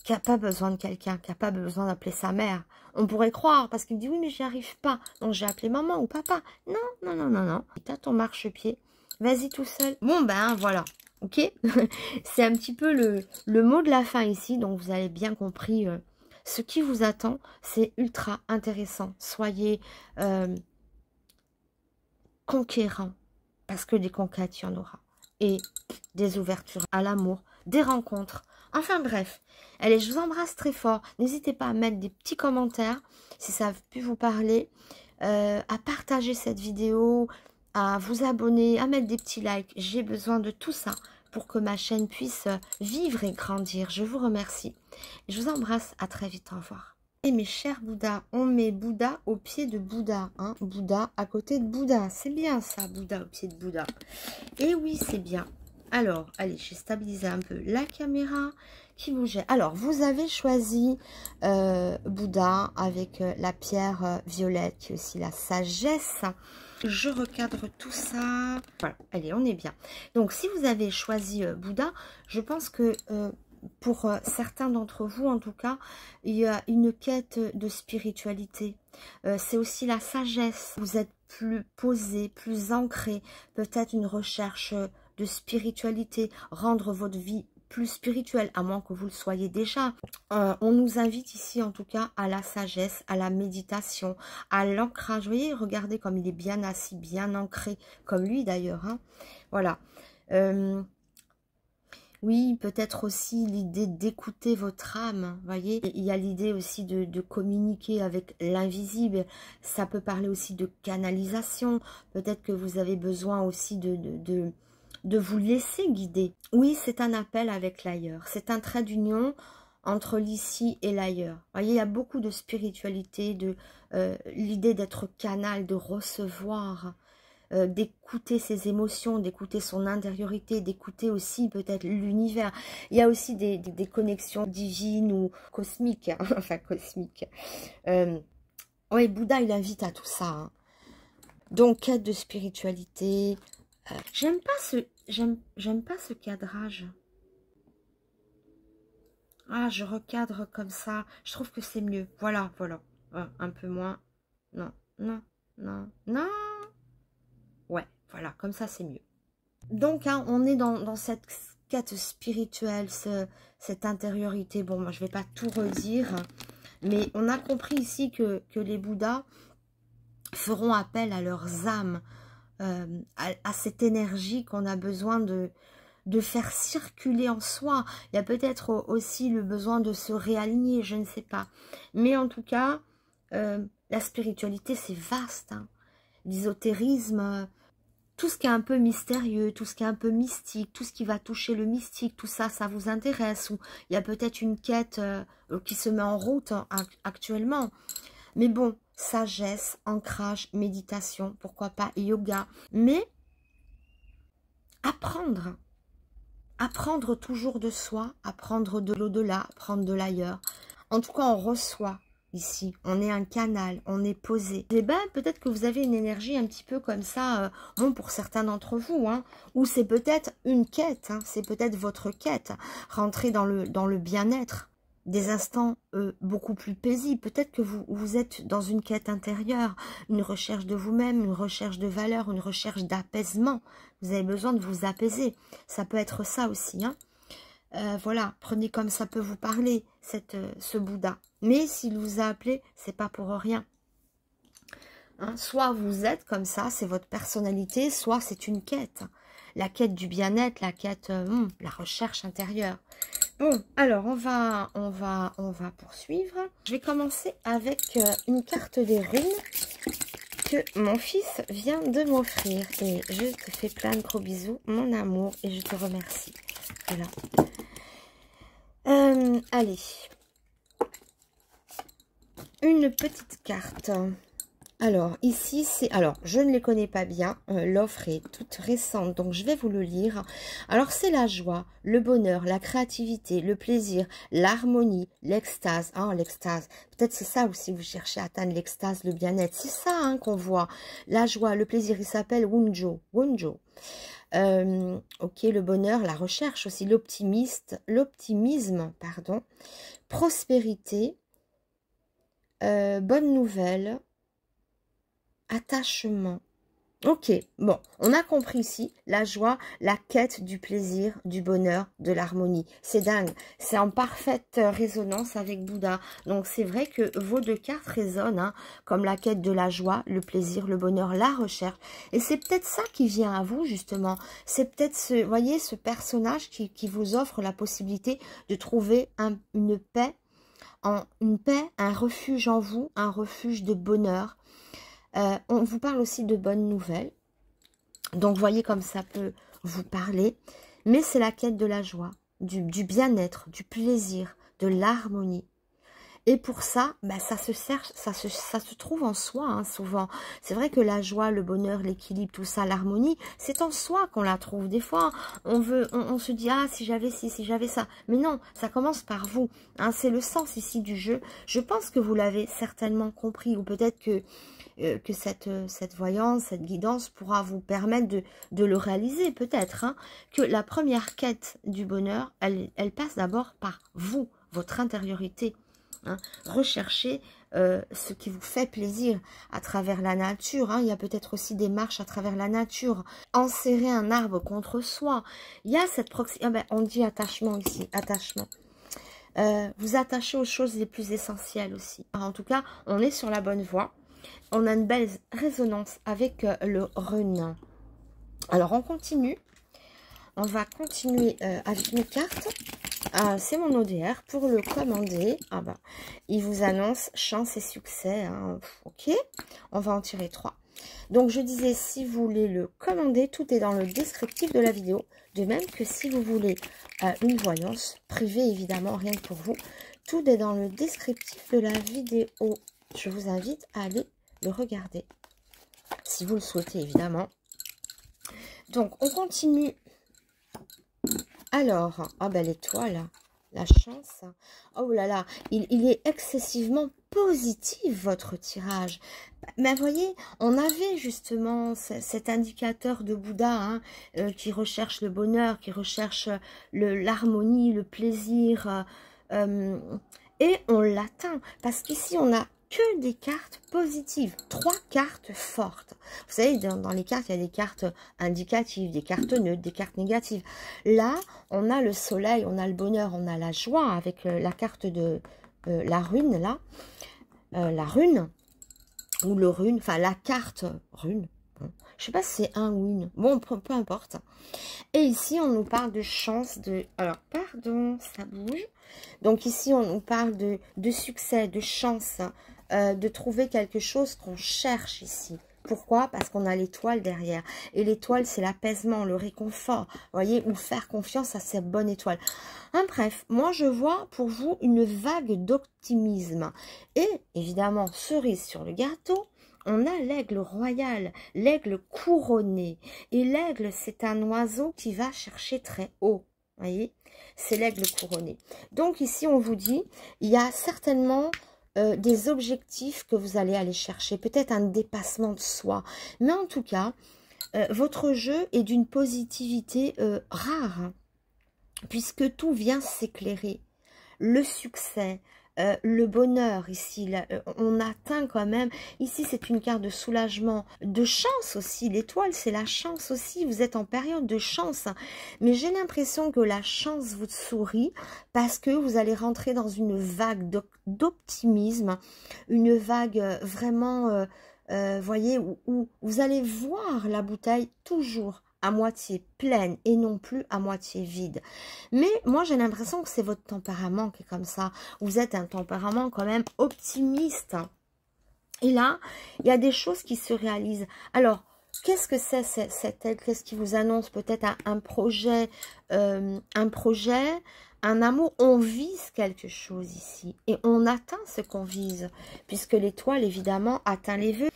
qui n'a pas besoin de quelqu'un, qui n'a pas besoin d'appeler sa mère. On pourrait croire, parce qu'il dit oui mais j'y arrive pas, donc j'ai appelé maman ou papa. Non, non, non, non, non, t'as ton marchepied, vas-y tout seul. Bon ben voilà. Ok, c'est un petit peu le mot de la fin ici, donc vous avez bien compris ce qui vous attend, c'est ultra intéressant. Soyez conquérants, parce que des conquêtes, il y en aura. Et des ouvertures à l'amour, des rencontres. Enfin bref, allez, je vous embrasse très fort. N'hésitez pas à mettre des petits commentaires si ça a pu vous parler, à partager cette vidéo, à vous abonner, à mettre des petits likes. J'ai besoin de tout ça pour que ma chaîne puisse vivre et grandir. Je vous remercie. Je vous embrasse. À très vite. Au revoir. Et mes chers Bouddhas, on met Bouddha au pied de Bouddha. Hein, Bouddha à côté de Bouddha. C'est bien ça, Bouddha au pied de Bouddha. Et oui, c'est bien. Alors, allez, j'ai stabilisé un peu la caméra qui bougeait. Alors, vous avez choisi Bouddha avec la pierre violette, qui est aussi la sagesse. Je recadre tout ça. Voilà, allez, on est bien. Donc, si vous avez choisi Bouddha, je pense que pour certains d'entre vous, en tout cas, il y a une quête de spiritualité. C'est aussi la sagesse. Vous êtes plus posé, plus ancré. Peut-être une recherche de spiritualité, rendre votre vie plus spirituelle, à moins que vous le soyez déjà. On nous invite ici, en tout cas, à la sagesse, à la méditation, à l'ancrage. Vous voyez, regardez comme il est bien assis, bien ancré, comme lui d'ailleurs. Hein. Voilà. Oui, peut-être aussi l'idée d'écouter votre âme, voyez. Il y a l'idée aussi de communiquer avec l'invisible. Ça peut parler aussi de canalisation. Peut-être que vous avez besoin aussi de vous laisser guider. Oui, c'est un appel avec l'ailleurs. C'est un trait d'union entre l'ici et l'ailleurs. Voyez, il y a beaucoup de spiritualité, de l'idée d'être canal, de recevoir, d'écouter ses émotions, d'écouter son intériorité, d'écouter aussi peut-être l'univers. Il y a aussi des connexions divines ou cosmiques, hein, enfin cosmiques. Oui, Bouddha, il invite à tout ça. Hein. Donc, quête de spiritualité. J'aime pas ce cadrage. Ah, je recadre comme ça. Je trouve que c'est mieux. Voilà, voilà. Un peu moins. Non, non, non, non. Ouais, voilà, comme ça c'est mieux. Donc, hein, on est dans cette quête spirituelle, cette intériorité. Bon, moi je vais pas tout redire, mais on a compris ici que les Bouddhas feront appel à leurs âmes, à cette énergie qu'on a besoin de faire circuler en soi. Il y a peut-être aussi le besoin de se réaligner, je ne sais pas. Mais en tout cas, la spiritualité c'est vaste. Hein. L'ésotérisme... tout ce qui est un peu mystérieux, tout ce qui est un peu mystique, tout ce qui va toucher le mystique, tout ça, ça vous intéresse. Ou il y a peut-être une quête qui se met en route actuellement. Mais bon, sagesse, ancrage, méditation, pourquoi pas yoga. Mais apprendre. Apprendre toujours de soi, apprendre de l'au-delà, apprendre de l'ailleurs. En tout cas, on reçoit. Ici, on est un canal, on est posé. Et ben, peut-être que vous avez une énergie un petit peu comme ça, bon, pour certains d'entre vous, hein, ou c'est peut-être une quête, hein, c'est peut-être votre quête, rentrer dans le bien-être, des instants beaucoup plus paisibles. Peut-être que vous êtes dans une quête intérieure, une recherche de vous-même, une recherche de valeur, une recherche d'apaisement. Vous avez besoin de vous apaiser. Ça peut être ça aussi, hein. Voilà, prenez comme ça peut vous parler, ce Bouddha. Mais s'il vous a appelé, c'est pas pour rien. Hein, soit vous êtes comme ça, c'est votre personnalité, soit c'est une quête. La quête du bien-être, la quête, la recherche intérieure. Bon, alors on va poursuivre. Je vais commencer avec une carte des runes que mon fils vient de m'offrir. Et je te fais plein de gros bisous, mon amour, et je te remercie. Voilà. Allez, une petite carte. Alors, ici, c'est... Alors, je ne les connais pas bien. L'offre est toute récente, donc je vais vous le lire. Alors, c'est la joie, le bonheur, la créativité, le plaisir, l'harmonie, l'extase. Hein, l'extase. Peut-être c'est ça aussi, vous cherchez à atteindre l'extase, le bien-être. C'est ça hein, qu'on voit. La joie, le plaisir, il s'appelle Wunjo. Wunjo. Ok, le bonheur, la recherche aussi, l'optimisme, pardon, prospérité, bonne nouvelle, attachement. Ok, bon, on a compris ici la joie, la quête du plaisir, du bonheur, de l'harmonie. C'est dingue, c'est en parfaite résonance avec Bouddha. Donc c'est vrai que vos deux cartes résonnent, hein, comme la quête de la joie, le plaisir, le bonheur, la recherche. Et c'est peut-être ça qui vient à vous justement. C'est peut-être voyez, ce personnage qui vous offre la possibilité de trouver une paix, un refuge en vous, un refuge de bonheur. On vous parle aussi de bonnes nouvelles. Donc, voyez comme ça peut vous parler. Mais c'est la quête de la joie, du bien-être, du plaisir, de l'harmonie. Et pour ça, ben, ça se trouve en soi, hein, souvent. C'est vrai que la joie, le bonheur, l'équilibre, tout ça, l'harmonie, c'est en soi qu'on la trouve. Des fois, on se dit, ah, si j'avais ci, si j'avais ça. Mais non, ça commence par vous. Hein, c'est le sens ici du jeu. Je pense que vous l'avez certainement compris, ou peut-être que que cette voyance, cette guidance pourra vous permettre de le réaliser peut-être, hein, que la première quête du bonheur, elle passe d'abord par vous, votre intériorité. Hein. Recherchez ce qui vous fait plaisir à travers la nature. Hein. Il y a peut-être aussi des marches à travers la nature. Enserrer un arbre contre soi. Il y a cette proximité. Ah ben, on dit attachement ici, attachement. Vous attachez aux choses les plus essentielles aussi. En tout cas, on est sur la bonne voie. On a une belle résonance avec le rune. Alors, on continue. On va continuer avec mes cartes. C'est mon ODR pour le commander. Ah bah, il vous annonce chance et succès. Hein. Ok, on va en tirer 3. Donc, je disais, si vous voulez le commander, tout est dans le descriptif de la vidéo. De même que si vous voulez une voyance privée, évidemment, rien que pour vous, tout est dans le descriptif de la vidéo. Je vous invite à aller le regarder, si vous le souhaitez, évidemment. Donc, on continue. Alors, ah ben l'étoile, la chance. Oh là là, il est excessivement positif, votre tirage. Mais voyez, on avait justement cet indicateur de Bouddha hein, qui recherche le bonheur, qui recherche l'harmonie, le plaisir. Et on l'atteint. Parce qu'ici, on a que des cartes positives. 3 cartes fortes. Vous savez, dans les cartes, il y a des cartes indicatives, des cartes neutres, des cartes négatives. Là, on a le soleil, on a le bonheur, on a la joie avec la carte de la rune, là. La rune, ou le rune, enfin la carte rune. Bon, je ne sais pas si c'est un ou une. Bon, peu importe. Et ici, on nous parle de chance, de... Alors, pardon, ça bouge. Donc ici, on nous parle de succès, de chance, de trouver quelque chose qu'on cherche ici. Pourquoi? Parce qu'on a l'étoile derrière. Et l'étoile, c'est l'apaisement, le réconfort. Vous voyez, ou faire confiance à cette bonne étoile. Hein, bref, moi, je vois pour vous une vague d'optimisme. Et, évidemment, cerise sur le gâteau, on a l'aigle royal, l'aigle couronné. Et l'aigle, c'est un oiseau qui va chercher très haut. Vous voyez, c'est l'aigle couronné. Donc, ici, on vous dit, il y a certainement... des objectifs que vous allez aller chercher, peut-être un dépassement de soi, mais en tout cas, votre jeu est d'une positivité rare, hein, puisque tout vient s'éclairer, le succès, le bonheur ici, là, on atteint quand même, ici c'est une carte de soulagement, de chance aussi, l'étoile c'est la chance aussi, vous êtes en période de chance, hein, mais j'ai l'impression que la chance vous sourit parce que vous allez rentrer dans une vague d'optimisme, une vague vraiment, voyez, où vous allez voir la bouteille toujours à moitié pleine et non plus à moitié vide. Mais moi, j'ai l'impression que c'est votre tempérament qui est comme ça. Vous êtes un tempérament quand même optimiste. Et là, il y a des choses qui se réalisent. Alors, qu'est-ce que c'est cette aide? Qu'est-ce qui vous annonce peut-être un projet, un amour? On vise quelque chose ici. Et on atteint ce qu'on vise. Puisque l'étoile, évidemment, atteint les vœux.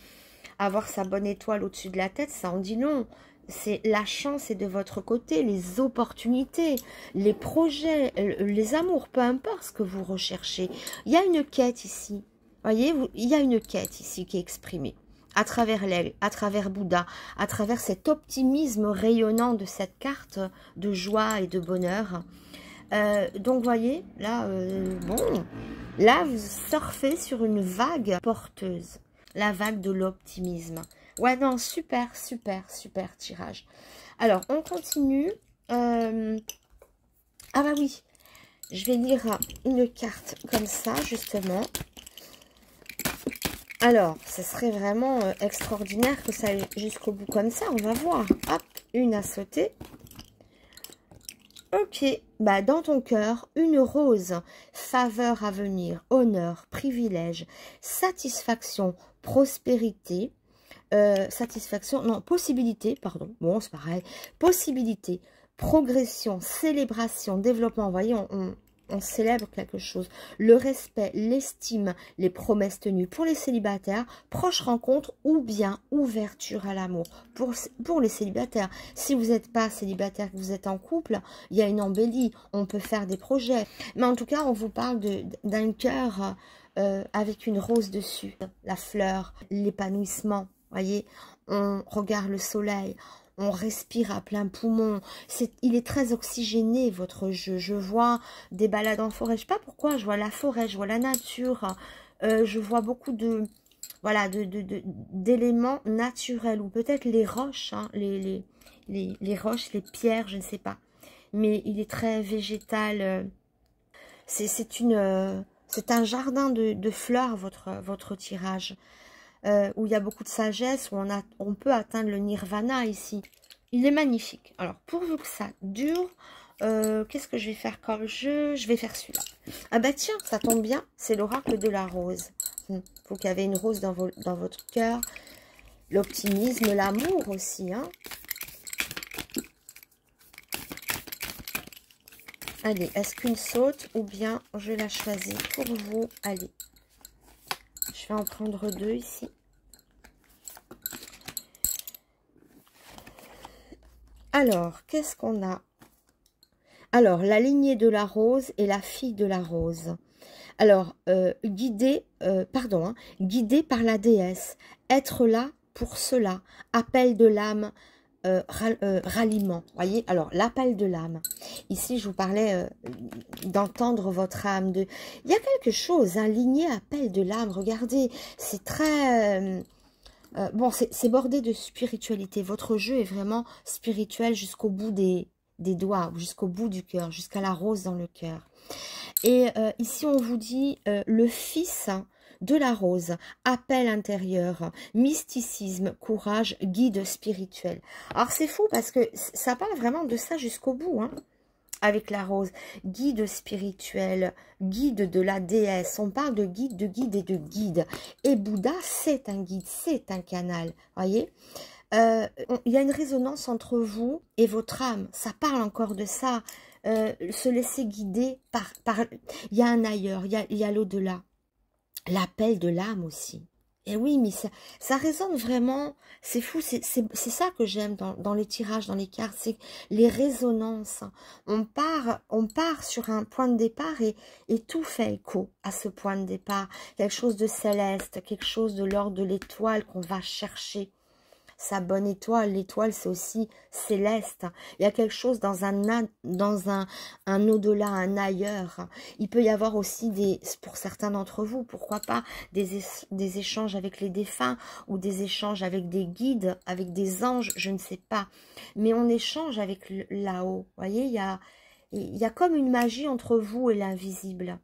Avoir sa bonne étoile au-dessus de la tête, ça en dit non. C'est la chance est de votre côté, les opportunités, les projets, les amours, peu importe ce que vous recherchez. Il y a une quête ici. Voyez, il y a une quête ici qui est exprimée à travers l'aigle, à travers Bouddha, à travers cet optimisme rayonnant de cette carte de joie et de bonheur. Donc, voyez, là, bon, là, vous surfez sur une vague porteuse, la vague de l'optimisme. Ouais, non, super, super, super tirage. Alors, on continue. Ah bah oui, je vais lire une carte comme ça, justement. Alors, ce serait vraiment extraordinaire que ça aille jusqu'au bout comme ça. On va voir. Hop, une à sauter. Ok, bah dans ton cœur, une rose, faveur à venir, honneur, privilège, satisfaction, prospérité. Satisfaction, non, possibilité, pardon, bon, c'est pareil, possibilité, progression, célébration, développement, vous voyez, on célèbre quelque chose. Le respect, l'estime, les promesses tenues pour les célibataires, proches rencontres ou bien ouverture à l'amour. Pour les célibataires, si vous n'êtes pas célibataire, que vous êtes en couple, il y a une embellie, on peut faire des projets. Mais en tout cas, on vous parle d'un cœur avec une rose dessus, la fleur, l'épanouissement. Voyez, on regarde le soleil, on respire à plein poumon. Il est très oxygéné, votre jeu. Je vois des balades en forêt. Je ne sais pas pourquoi, je vois la forêt, je vois la nature. Je vois beaucoup de voilà d'éléments naturels. Ou peut-être les roches, hein, les roches, les pierres, je ne sais pas. Mais il est très végétal. C'est un jardin de fleurs, votre tirage. Où il y a beaucoup de sagesse, où on peut atteindre le nirvana ici. Il est magnifique. Alors, pourvu que ça dure, qu'est-ce que je vais faire comme jeu? Je vais faire celui-là. Ah bah tiens, ça tombe bien, c'est l'oracle de la rose. Vous qui avez une rose dans votre cœur. L'optimisme, l'amour aussi. Hein. Allez, est-ce qu'une saute ou bien je la choisis pour vous? Allez. Je vais en prendre 2 ici. Alors, qu'est-ce qu'on a? Alors, la lignée de la rose et la fille de la rose. Alors, guidé par la déesse. Être là pour cela. Appel de l'âme, ralliement. Voyez, alors, l'appel de l'âme. Ici, je vous parlais d'entendre votre âme. Il y a quelque chose, un lignée appel de l'âme. Regardez, c'est très... bon, c'est bordé de spiritualité. Votre jeu est vraiment spirituel jusqu'au bout des doigts, jusqu'au bout du cœur, jusqu'à la rose dans le cœur. Et ici, on vous dit le fils de la rose, appel intérieur, mysticisme, courage, guide spirituel. Alors, c'est fou parce que ça parle vraiment de ça jusqu'au bout, hein. Avec la rose, guide spirituel, guide de la déesse. On parle de guide et de guide. Et Bouddha, c'est un guide, c'est un canal. Voyez, il y a une résonance entre vous et votre âme. Ça parle encore de ça. Se laisser guider par... Il y a un ailleurs, il y a l'au-delà. L'appel de l'âme aussi. Et oui, mais ça résonne vraiment, c'est fou, c'est ça que j'aime dans les tirages, dans les cartes, c'est les résonances. On part sur un point de départ et tout fait écho à ce point de départ. Quelque chose de céleste, quelque chose de l'ordre de l'étoile qu'on va chercher. Sa bonne étoile, l'étoile c'est aussi céleste. Il y a quelque chose dans un au-delà, un ailleurs. Il peut y avoir aussi pour certains d'entre vous, pourquoi pas, des échanges avec les défunts ou des échanges avec des guides, avec des anges, je ne sais pas. Mais on échange avec là-haut. Vous voyez, il y a comme une magie entre vous et l'invisible.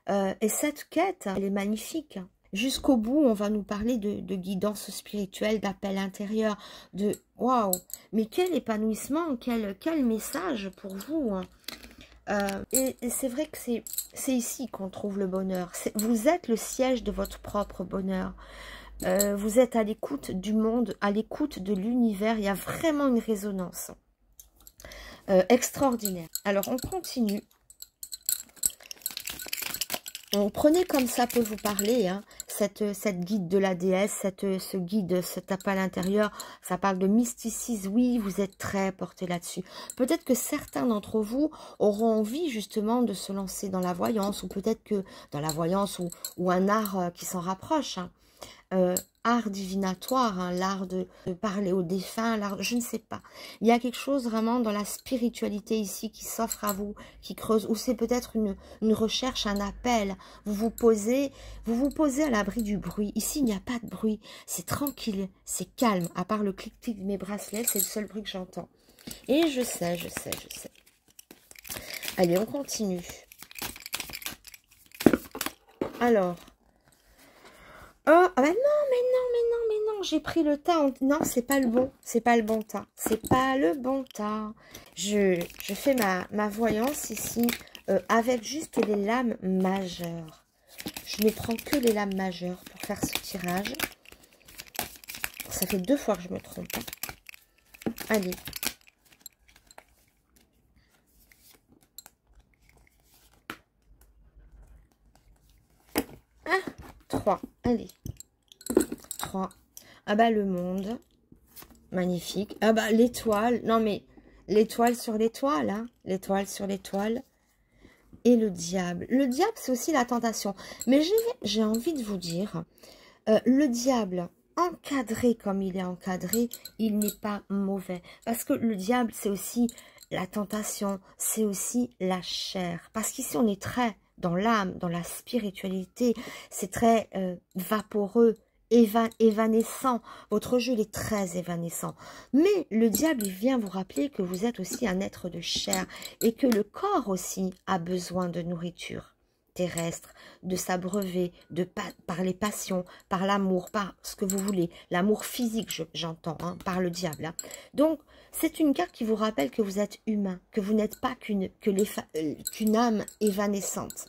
Et cette quête, elle est magnifique. Jusqu'au bout, on va nous parler de guidance spirituelle, d'appel intérieur, de waouh, mais quel épanouissement, quel message pour vous. Hein. Et c'est vrai que c'est ici qu'on trouve le bonheur. Vous êtes le siège de votre propre bonheur. Vous êtes à l'écoute du monde, à l'écoute de l'univers. Il y a vraiment une résonance extraordinaire. Alors, on continue. Donc, prenez comme ça peut vous parler, hein, cette guide de la déesse, ce guide, cet appel intérieur, ça parle de mysticisme, oui, vous êtes très porté là-dessus. Peut-être que certains d'entre vous auront envie justement de se lancer dans la voyance, ou peut-être que dans la voyance ou un art qui s'en rapproche, hein. Art divinatoire, hein, l'art de parler aux défunts, l'art, je ne sais pas. Il y a quelque chose vraiment dans la spiritualité ici qui s'offre à vous, qui creuse, ou c'est peut-être une recherche, un appel. Vous vous posez à l'abri du bruit. Ici, il n'y a pas de bruit, c'est tranquille, c'est calme, à part le clic-clic de mes bracelets, c'est le seul bruit que j'entends. Et je sais. Allez, on continue. Alors... Oh, ah ben non, j'ai pris le tas. Non, c'est pas le bon tas. C'est pas le bon tas. Je fais ma voyance ici avec juste les lames majeures. Je ne prends que les lames majeures pour faire ce tirage. Ça fait 2 fois que je me trompe. Allez. 3. Allez. 3. Ah bah le monde. Magnifique. Ah bah l'étoile. Non mais l'étoile sur l'étoile. Hein. L'étoile sur l'étoile. Et le diable. Le diable, c'est aussi la tentation. Mais j'ai envie de vous dire, le diable, encadré comme il est encadré, il n'est pas mauvais. Parce que le diable, c'est aussi la tentation, c'est aussi la chair. Parce qu'ici, on est très dans l'âme, dans la spiritualité. C'est très vaporeux, évanescent. Votre jeu, il est très évanescent. Mais le diable, il vient vous rappeler que vous êtes aussi un être de chair et que le corps aussi a besoin de nourriture terrestre, de s'abreuver, par les passions, par l'amour, par ce que vous voulez. L'amour physique, j'entends, hein, par le diable. Hein. Donc, c'est une carte qui vous rappelle que vous êtes humain, que vous n'êtes pas qu'une âme évanescente.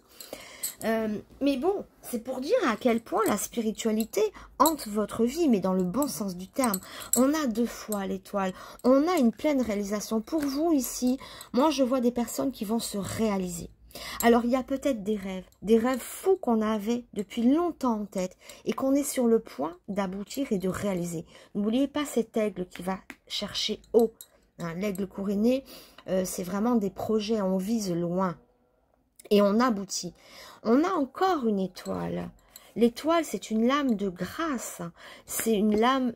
Mais bon, c'est pour dire à quel point la spiritualité hante votre vie, mais dans le bon sens du terme. On a 2 fois l'étoile, on a une pleine réalisation. Pour vous ici, moi je vois des personnes qui vont se réaliser. Alors il y a peut-être des rêves fous qu'on avait depuis longtemps en tête et qu'on est sur le point d'aboutir et de réaliser. N'oubliez pas cet aigle qui va chercher haut. Hein, l'aigle couronné, c'est vraiment des projets, on vise loin. Et on aboutit. On a encore une étoile. L'étoile, c'est une lame de grâce. C'est une lame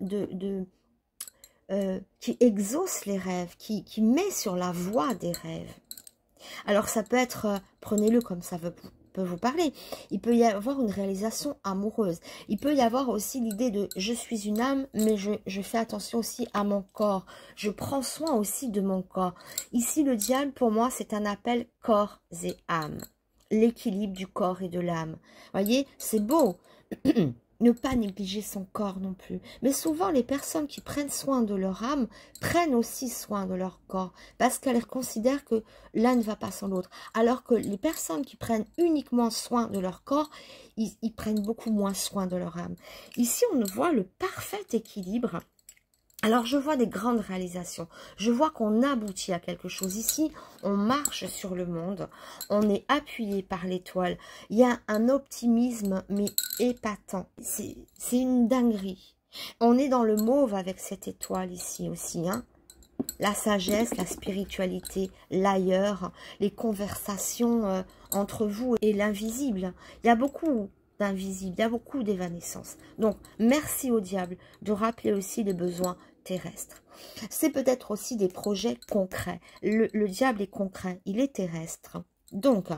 qui exauce les rêves, qui met sur la voie des rêves. Alors ça peut être, prenez-le comme ça peut vous parler. Il peut y avoir une réalisation amoureuse. Il peut y avoir aussi l'idée de je suis une âme, mais je fais attention aussi à mon corps. Je prends soin aussi de mon corps. Ici, le diable, pour moi, c'est un appel corps et âme. L'équilibre du corps et de l'âme. Voyez, c'est beau. Ne pas négliger son corps non plus. Mais souvent, les personnes qui prennent soin de leur âme prennent aussi soin de leur corps parce qu'elles considèrent que l'un ne va pas sans l'autre. Alors que les personnes qui prennent uniquement soin de leur corps, ils prennent beaucoup moins soin de leur âme. Ici, on voit le parfait équilibre. Alors, je vois des grandes réalisations. Je vois qu'on aboutit à quelque chose. Ici, on marche sur le monde. On est appuyé par l'étoile. Il y a un optimisme, mais épatant. C'est une dinguerie. On est dans le mauve avec cette étoile ici aussi. Hein. La sagesse, la spiritualité, l'ailleurs, les conversations entre vous et l'invisible. Il y a beaucoup d'invisible, il y a beaucoup d'évanescence. Donc, merci au diable de rappeler aussi les besoins terrestre. C'est peut-être aussi des projets concrets. Le diable est concret, il est terrestre. Donc,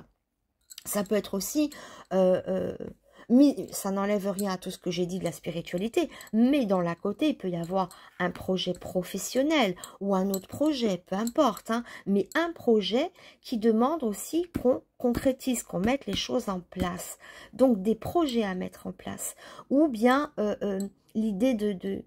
ça peut être aussi, ça n'enlève rien à tout ce que j'ai dit de la spiritualité, mais dans la côté, il peut y avoir un projet professionnel ou un autre projet, peu importe, hein, mais un projet qui demande aussi qu'on concrétise, qu'on mette les choses en place. Donc, des projets à mettre en place. Ou bien l'idée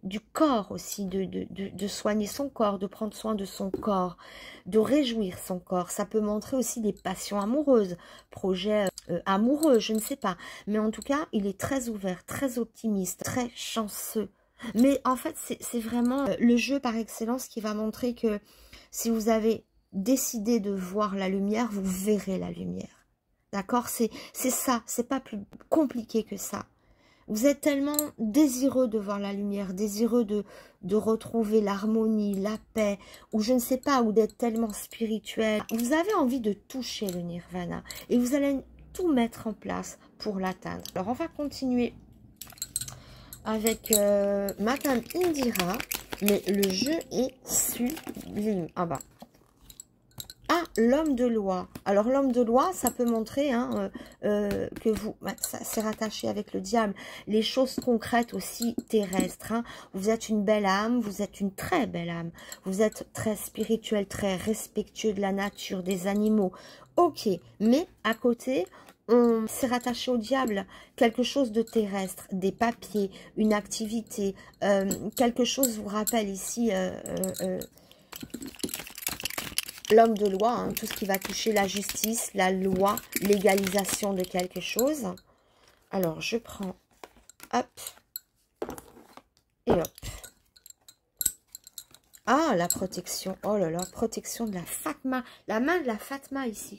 du corps aussi, de soigner son corps, de prendre soin de son corps, de réjouir son corps. Ça peut montrer aussi des passions amoureuses, projets amoureux, je ne sais pas. Mais en tout cas, il est très ouvert, très optimiste, très chanceux. Mais en fait, c'est vraiment le jeu par excellence qui va montrer que si vous avez décidé de voir la lumière, vous verrez la lumière. D'accord? C'est ça, c'est pas plus compliqué que ça. Vous êtes tellement désireux de voir la lumière, désireux de retrouver l'harmonie, la paix, ou je ne sais pas, ou d'être tellement spirituel. Vous avez envie de toucher le nirvana et vous allez tout mettre en place pour l'atteindre. Alors, on va continuer avec Madame Indira, mais le jeu est sublime. Ah bah. Ah, l'homme de loi. Alors, l'homme de loi, ça peut montrer hein, que vous... ça c'est rattaché avec le diable. Les choses concrètes aussi terrestres. Hein. Vous êtes une belle âme, vous êtes une très belle âme. Vous êtes très spirituel, très respectueux de la nature, des animaux. Ok, mais à côté... on s'est rattaché au diable, quelque chose de terrestre, des papiers, une activité, quelque chose vous rappelle ici l'homme de loi, hein, tout ce qui va toucher la justice, la loi, l'égalisation de quelque chose. Alors, je prends, hop, et hop. Ah, la protection. Oh là là, protection de la Fatma. La main de la Fatma ici.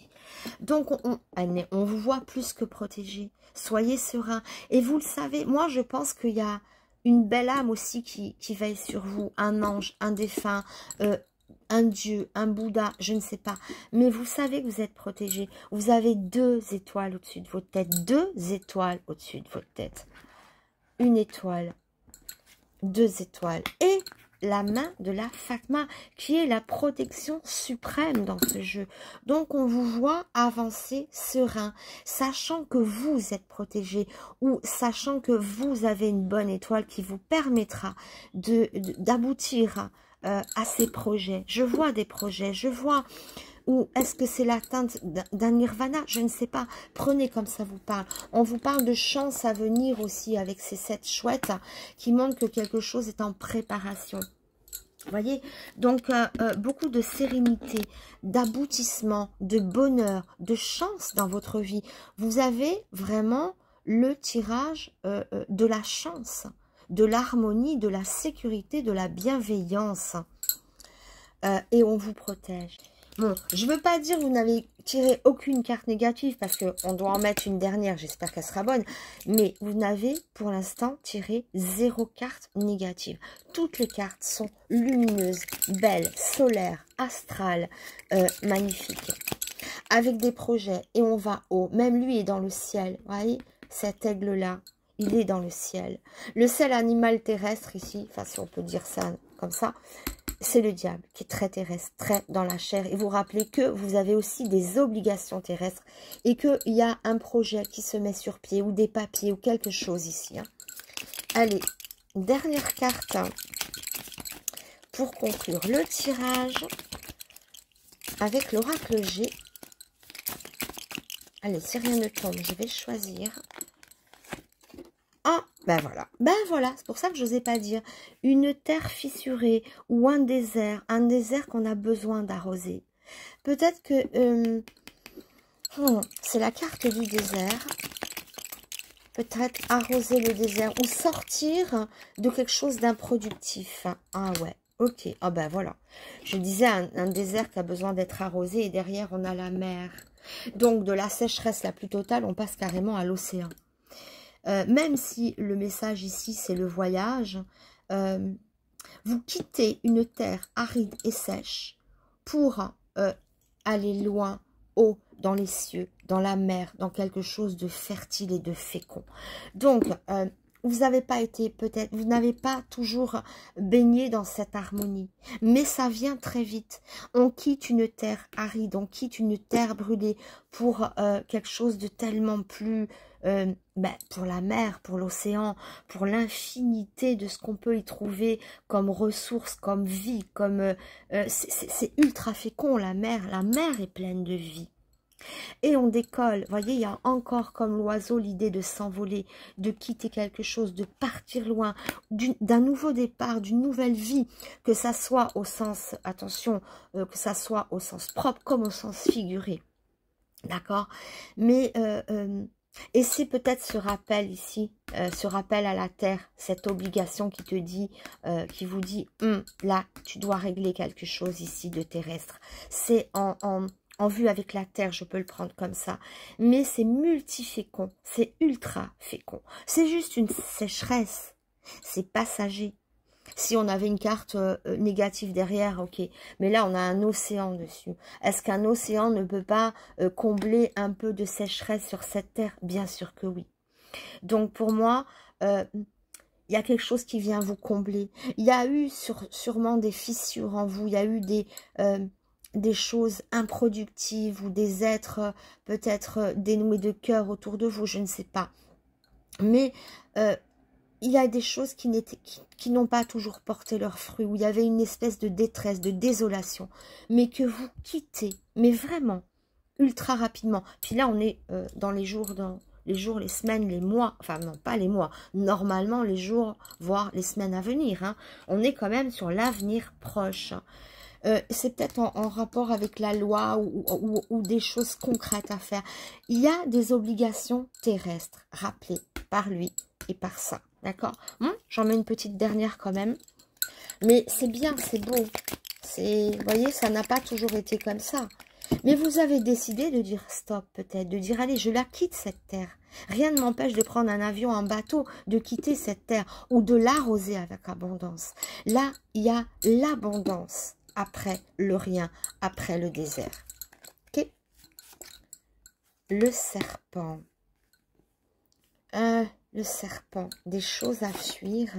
Donc, on vous voit plus que protégé. Soyez serein. Et vous le savez, moi, je pense qu'il y a une belle âme aussi qui veille sur vous. Un ange, un défunt, un dieu, un Bouddha, je ne sais pas. Mais vous savez que vous êtes protégé. Vous avez 2 étoiles au-dessus de votre tête. 2 étoiles au-dessus de votre tête. Une étoile. 2 étoiles. Et la main de la Fatma, qui est la protection suprême dans ce jeu. Donc, on vous voit avancer serein, sachant que vous êtes protégé, ou sachant que vous avez une bonne étoile qui vous permettra d'aboutir à ces projets. Je vois des projets, je vois... Ou est-ce que c'est l'atteinte d'un nirvana? Je ne sais pas. Prenez comme ça vous parle. On vous parle de chance à venir aussi avec ces 7 chouettes qui montrent que quelque chose est en préparation. Vous voyez? Donc, beaucoup de sérénité, d'aboutissement, de bonheur, de chance dans votre vie. Vous avez vraiment le tirage de la chance, de l'harmonie, de la sécurité, de la bienveillance. Et on vous protège. Bon, je ne veux pas dire que vous n'avez tiré aucune carte négative parce qu'on doit en mettre une dernière, j'espère qu'elle sera bonne. Mais vous n'avez pour l'instant tiré 0 carte négative. Toutes les cartes sont lumineuses, belles, solaires, astrales, magnifiques. Avec des projets et on va haut. Même lui est dans le ciel, vous voyez, cet aigle-là, il est dans le ciel. Le seul animal terrestre ici, enfin si on peut dire ça comme ça, c'est le diable qui est très terrestre, très dans la chair. Et vous rappelez que vous avez aussi des obligations terrestres et qu'il y a un projet qui se met sur pied ou des papiers ou quelque chose ici. Hein. Allez, dernière carte pour conclure le tirage avec l'oracle G. Allez, si rien ne tombe, je vais choisir. Ah, ben voilà, c'est pour ça que je n'osais pas dire. Une terre fissurée ou un désert qu'on a besoin d'arroser. Peut-être que c'est la carte du désert. Peut-être arroser le désert ou sortir de quelque chose d'improductif. Ah ouais, ok, ah ben voilà. Je disais un désert qui a besoin d'être arrosé et derrière on a la mer. Donc de la sécheresse la plus totale, on passe carrément à l'océan. Même si le message ici, c'est le voyage, vous quittez une terre aride et sèche pour aller loin, haut, dans les cieux, dans la mer, dans quelque chose de fertile et de fécond. Donc, vous n'avez pas été, peut-être, vous n'avez pas toujours baigné dans cette harmonie, mais ça vient très vite. On quitte une terre aride, on quitte une terre brûlée pour quelque chose de tellement plus, pour la mer, pour l'océan, pour l'infinité de ce qu'on peut y trouver comme ressources, comme vie, comme c'est ultra fécond la mer est pleine de vie. Et on décolle, vous voyez, il y a encore comme l'oiseau l'idée de s'envoler, de quitter quelque chose, de partir loin, d'un nouveau départ, d'une nouvelle vie, que ça soit au sens, attention, que ça soit au sens propre comme au sens figuré. D'accord? Mais, et c'est peut-être ce rappel ici, ce rappel à la terre, cette obligation qui te dit, qui vous dit, là, tu dois régler quelque chose ici de terrestre. C'est en vue avec la terre, je peux le prendre comme ça. Mais c'est multifécond, c'est ultra fécond. C'est juste une sécheresse, c'est passager. Si on avait une carte négative derrière, ok. Mais là, on a un océan dessus. Est-ce qu'un océan ne peut pas combler un peu de sécheresse sur cette terre? Bien sûr que oui. Donc, pour moi, il y a quelque chose qui vient vous combler. Il y a eu sûrement des fissures en vous. Il y a eu des choses improductives ou des êtres peut-être dénoués de cœur autour de vous, je ne sais pas. Mais il y a des choses qui n'ont pas toujours porté leurs fruits, où il y avait une espèce de détresse, de désolation, mais que vous quittez, mais vraiment, ultra rapidement. Puis là, on est dans les jours, les semaines, les mois, enfin non, pas les mois, normalement les jours, voire les semaines à venir. Hein. On est quand même sur l'avenir proche. C'est peut-être en rapport avec la loi ou des choses concrètes à faire. Il y a des obligations terrestres, rappelées par lui et par ça. D'accord? J'en mets une petite dernière quand même. Mais c'est bien, c'est beau. Vous voyez, ça n'a pas toujours été comme ça. Mais vous avez décidé de dire stop, peut-être, de dire, allez, je la quitte, cette terre. Rien ne m'empêche de prendre un avion, un bateau, de quitter cette terre ou de l'arroser avec abondance. Là, il y a l'abondance après le rien, après le désert. Ok? Le serpent. Le serpent, des choses à fuir.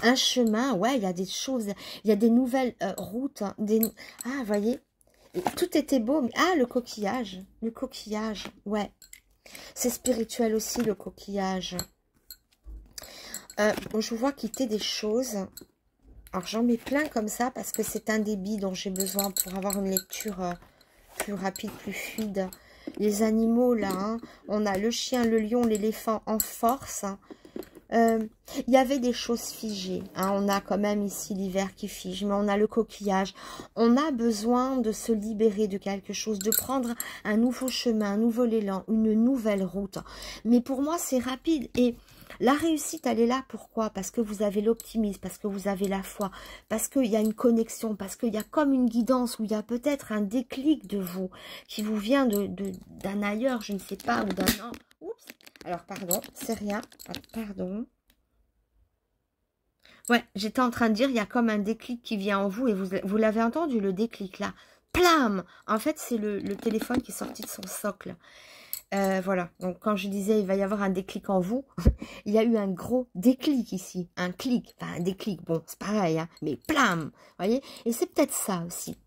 Un chemin, ouais, il y a des choses, il y a des nouvelles routes. Ah, vous voyez, tout était beau. Ah, le coquillage, ouais. C'est spirituel aussi, le coquillage. Je vois quitter des choses. Alors, j'en mets plein comme ça parce que c'est un débit dont j'ai besoin pour avoir une lecture plus rapide, plus fluide. Les animaux, là, hein, on a le chien, le lion, l'éléphant en force. Il y avait des choses figées. Hein, on a quand même ici l'hiver qui fige, mais on a le coquillage. On a besoin de se libérer de quelque chose, de prendre un nouveau chemin, un nouvel élan, une nouvelle route. Mais pour moi, c'est rapide. Et la réussite, elle est là. Pourquoi? Parce que vous avez l'optimisme, parce que vous avez la foi, parce qu'il y a une connexion, parce qu'il y a comme une guidance, où il y a peut-être un déclic de vous, qui vous vient d'un ailleurs, je ne sais pas, ou d'un... Oups. Alors, pardon, c'est rien. Pardon. Ouais, j'étais en train de dire, il y a comme un déclic qui vient en vous, et vous l'avez entendu, le déclic, là. Plam! En fait, c'est le téléphone qui est sorti de son socle. Voilà, donc quand je disais, il va y avoir un déclic en vous, il y a eu un gros déclic ici. Un clic, enfin un déclic, bon, c'est pareil, hein, mais plam! Vous voyez? Et c'est peut-être ça aussi.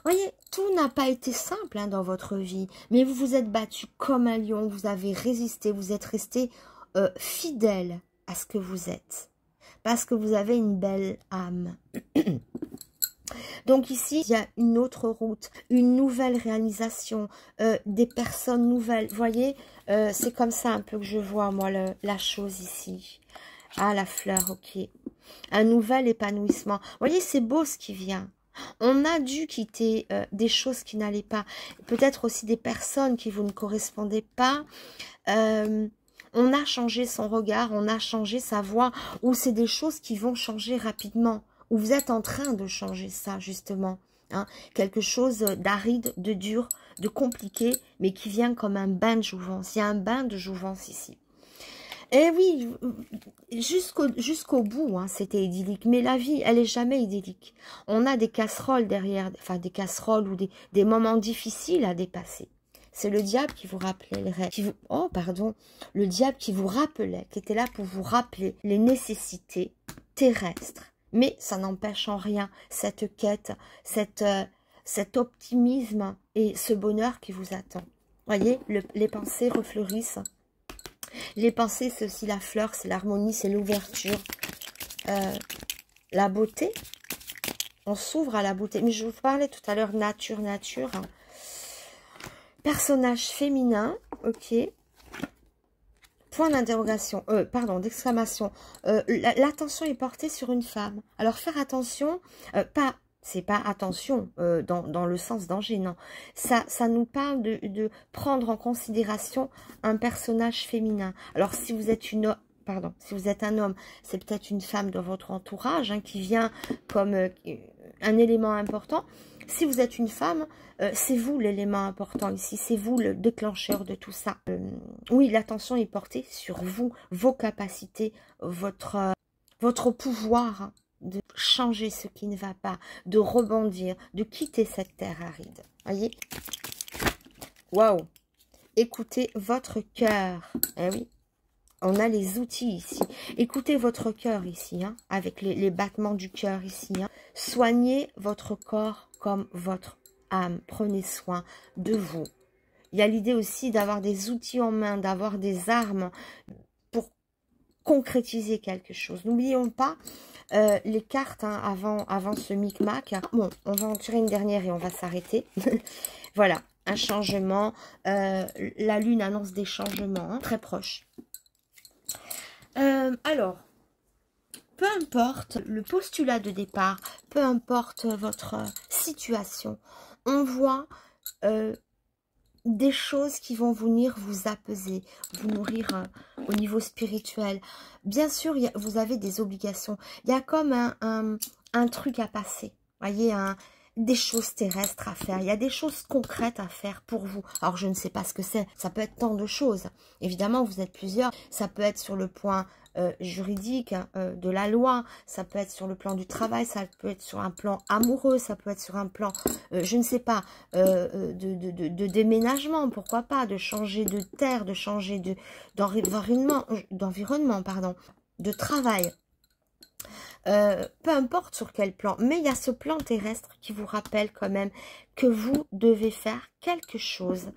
Voyez, tout n'a pas été simple hein, dans votre vie, mais vous vous êtes battu comme un lion, vous avez résisté, vous êtes resté fidèle à ce que vous êtes, parce que vous avez une belle âme. Donc ici, il y a une autre route, une nouvelle réalisation, des personnes nouvelles. Vous voyez, c'est comme ça un peu que je vois, moi, la chose ici. Ah, la fleur, ok. Un nouvel épanouissement. Vous voyez, c'est beau ce qui vient. On a dû quitter des choses qui n'allaient pas. Peut-être aussi des personnes qui vous ne correspondaient pas. On a changé son regard, on a changé sa voix. Ou c'est des choses qui vont changer rapidement. Ou vous êtes en train de changer ça, justement. Hein. Quelque chose d'aride, de dur, de compliqué, mais qui vient comme un bain de jouvence. Il y a un bain de jouvence ici. Et oui, jusqu'au bout, hein, c'était idyllique. Mais la vie, elle est jamais idyllique. On a des casseroles derrière, enfin des casseroles ou des moments difficiles à dépasser. C'est le diable qui vous rappelait les rêves. Oh, pardon. Le diable qui vous rappelait, qui était là pour vous rappeler les nécessités terrestres. Mais ça n'empêche en rien cette quête, cet optimisme et ce bonheur qui vous attend. Voyez, les pensées refleurissent. Les pensées, c'est aussi la fleur, c'est l'harmonie, c'est l'ouverture. La beauté, on s'ouvre à la beauté. Mais je vous parlais tout à l'heure nature. Hein. Personnage féminin, ok. Point d'interrogation, pardon, d'exclamation. L'attention est portée sur une femme. Alors faire attention, c'est pas attention dans le sens danger, non. Ça nous parle de prendre en considération un personnage féminin. Alors si vous êtes si vous êtes un homme, c'est peut-être une femme dans votre entourage hein, qui vient comme un élément important. Si vous êtes une femme, c'est vous l'élément important ici, c'est vous le déclencheur de tout ça. Oui, l'attention est portée sur vous, vos capacités, votre pouvoir de changer ce qui ne va pas, de rebondir, de quitter cette terre aride. Voyez? Waouh! Écoutez votre cœur. Eh oui, on a les outils ici. Écoutez votre cœur ici, hein, avec les battements du cœur ici. Hein. Soignez votre corps comme votre âme. Prenez soin de vous. Il y a l'idée aussi d'avoir des outils en main, d'avoir des armes pour concrétiser quelque chose. N'oublions pas les cartes hein, avant ce micmac. Bon, on va en tirer une dernière et on va s'arrêter. Voilà, un changement. La lune annonce des changements hein, très proches. Alors, peu importe le postulat de départ, peu importe votre situation, on voit des choses qui vont venir vous apaiser, vous nourrir au niveau spirituel. Bien sûr, vous avez des obligations. Il y a comme un truc à passer. Voyez, des choses terrestres à faire. Il y a des choses concrètes à faire pour vous. Alors, je ne sais pas ce que c'est. Ça peut être tant de choses. Évidemment, vous êtes plusieurs. Ça peut être sur le point juridique de la loi. Ça peut être sur le plan du travail. Ça peut être sur un plan amoureux. Ça peut être sur un plan, je ne sais pas, de déménagement. Pourquoi pas, de changer de terre, de changer d'environnement, pardon, de travail. Peu importe sur quel plan, mais il y a ce plan terrestre qui vous rappelle quand même que vous devez faire quelque chose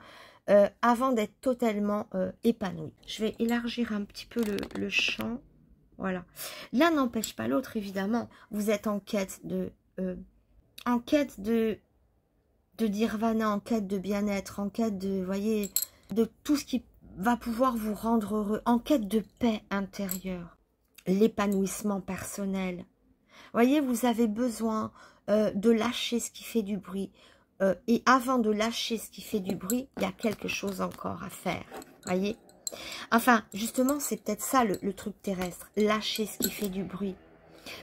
avant d'être totalement épanoui. Je vais élargir un petit peu le champ. Voilà. L'un n'empêche pas l'autre, évidemment. Vous êtes en quête de nirvana, en quête de bien-être, en quête de, voyez, de tout ce qui va pouvoir vous rendre heureux, en quête de paix intérieure. L'épanouissement personnel. Voyez, vous avez besoin de lâcher ce qui fait du bruit. Et avant de lâcher ce qui fait du bruit, il y a quelque chose encore à faire. Voyez? Enfin, justement, c'est peut-être ça le truc terrestre. Lâcher ce qui fait du bruit.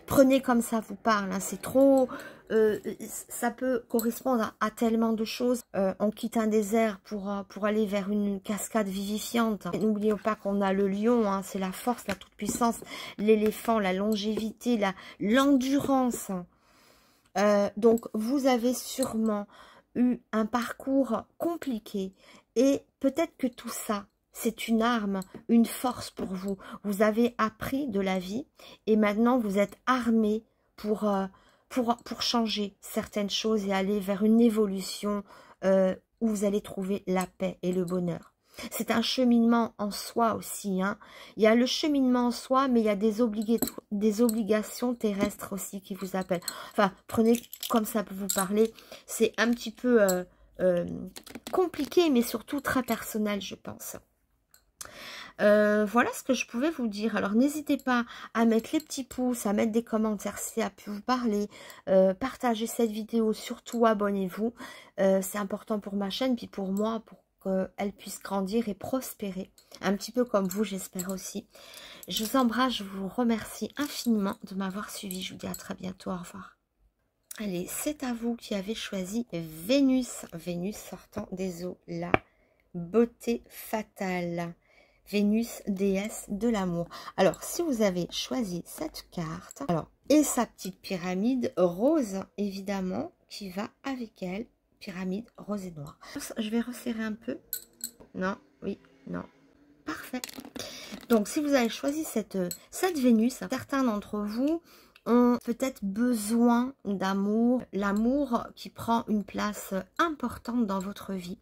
Prenez comme ça vous parle. Hein, c'est trop... ça peut correspondre à tellement de choses. On quitte un désert pour aller vers une cascade vivifiante. N'oublions pas qu'on a le lion, hein, c'est la force, la toute-puissance, l'éléphant, la longévité, l'endurance. Donc, vous avez sûrement eu un parcours compliqué. Et peut-être que tout ça, c'est une arme, une force pour vous. Vous avez appris de la vie et maintenant vous êtes armé pour changer certaines choses et aller vers une évolution où vous allez trouver la paix et le bonheur. C'est un cheminement en soi aussi. Hein. Il y a le cheminement en soi, mais il y a des obligations terrestres aussi qui vous appellent. Enfin, prenez comme ça pour vous parler. C'est un petit peu compliqué, mais surtout très personnel, je pense. Voilà ce que je pouvais vous dire. Alors n'hésitez pas à mettre les petits pouces, à mettre des commentaires si ça a pu vous parler, partagez cette vidéo, surtout abonnez-vous, c'est important pour ma chaîne puis pour moi, pour qu'elle puisse grandir et prospérer, un petit peu comme vous, j'espère aussi. Je vous embrasse, je vous remercie infiniment de m'avoir suivi. Je vous dis à très bientôt, au revoir. Allez, c'est à vous qui avez choisi Vénus, Vénus sortant des eaux, la beauté fatale. Vénus, déesse de l'amour. Alors, si vous avez choisi cette carte, alors, et sa petite pyramide rose, évidemment, qui va avec elle, pyramide rose et noire. Je vais resserrer un peu. Non, oui, non. Parfait. Donc, si vous avez choisi cette Vénus, certains d'entre vous ont peut-être besoin d'amour, l'amour qui prend une place importante dans votre vie.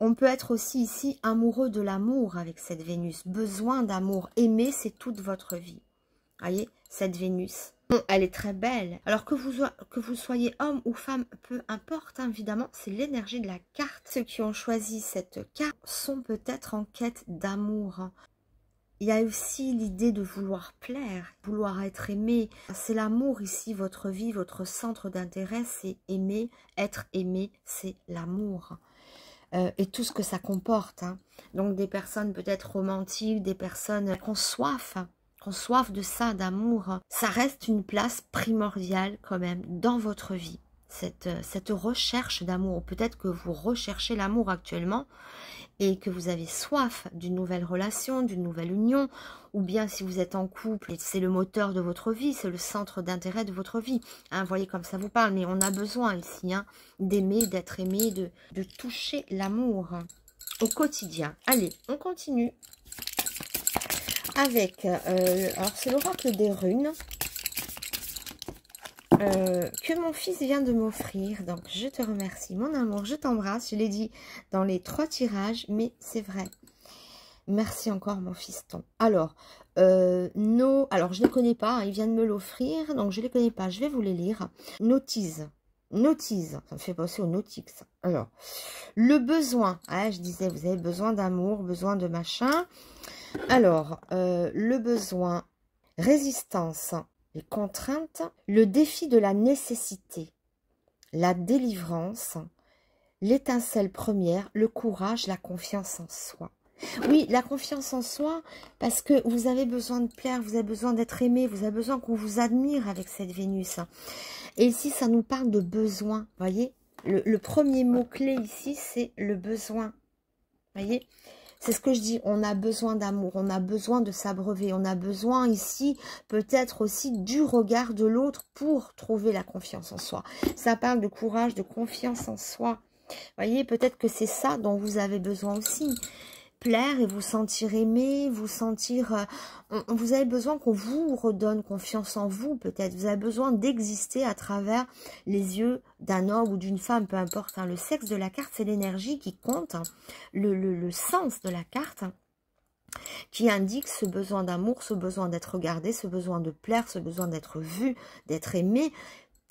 On peut être aussi ici amoureux de l'amour avec cette Vénus. Besoin d'amour. Aimer, c'est toute votre vie. Voyez, cette Vénus. Bon, elle est très belle. Alors que vous soyez homme ou femme, peu importe, hein, évidemment, c'est l'énergie de la carte. Ceux qui ont choisi cette carte sont peut-être en quête d'amour. Il y a aussi l'idée de vouloir plaire, vouloir être aimé. C'est l'amour ici, votre vie, votre centre d'intérêt, c'est aimer. Être aimé, c'est l'amour. Et tout ce que ça comporte. Hein. Donc des personnes peut-être romantiques, des personnes qui ont soif de ça, d'amour. Ça reste une place primordiale quand même dans votre vie. Cette recherche d'amour. Peut-être que vous recherchez l'amour actuellement et que vous avez soif d'une nouvelle relation, d'une nouvelle union, ou bien si vous êtes en couple, c'est le moteur de votre vie, c'est le centre d'intérêt de votre vie. Hein, vous voyez comme ça vous parle, mais on a besoin ici hein, d'aimer, d'être aimé, de toucher l'amour au quotidien. Allez, on continue avec, alors c'est l'oracle des runes. Que mon fils vient de m'offrir. Donc, je te remercie, mon amour. Je t'embrasse. Je l'ai dit dans les 3 tirages, mais c'est vrai. Merci encore, mon fiston. Alors, alors je ne les connais pas. Hein, il vient de me l'offrir, donc je ne les connais pas. Je vais vous les lire. Notice. Ça me fait penser au Nautix. Alors, le besoin. Ah, je disais, vous avez besoin d'amour, besoin de machin. Alors, le besoin. Résistance. Les contraintes, le défi de la nécessité, la délivrance, l'étincelle première, le courage, la confiance en soi. Oui, la confiance en soi, parce que vous avez besoin de plaire, vous avez besoin d'être aimé, vous avez besoin qu'on vous admire avec cette Vénus. Et ici, ça nous parle de besoin, voyez. Le premier mot-clé ici, c'est le besoin. Voyez, c'est ce que je dis, on a besoin d'amour, on a besoin de s'abreuver, on a besoin ici peut-être aussi du regard de l'autre pour trouver la confiance en soi. Ça parle de courage, de confiance en soi. Voyez, peut-être que c'est ça dont vous avez besoin aussi. Plaire et vous sentir aimé, vous sentir... vous avez besoin qu'on vous redonne confiance en vous, peut-être. Vous avez besoin d'exister à travers les yeux d'un homme ou d'une femme, peu importe. Hein. Le sexe de la carte, c'est l'énergie qui compte. Hein. Le sens de la carte qui indique ce besoin d'amour, ce besoin d'être regardé, ce besoin de plaire, ce besoin d'être vu, d'être aimé,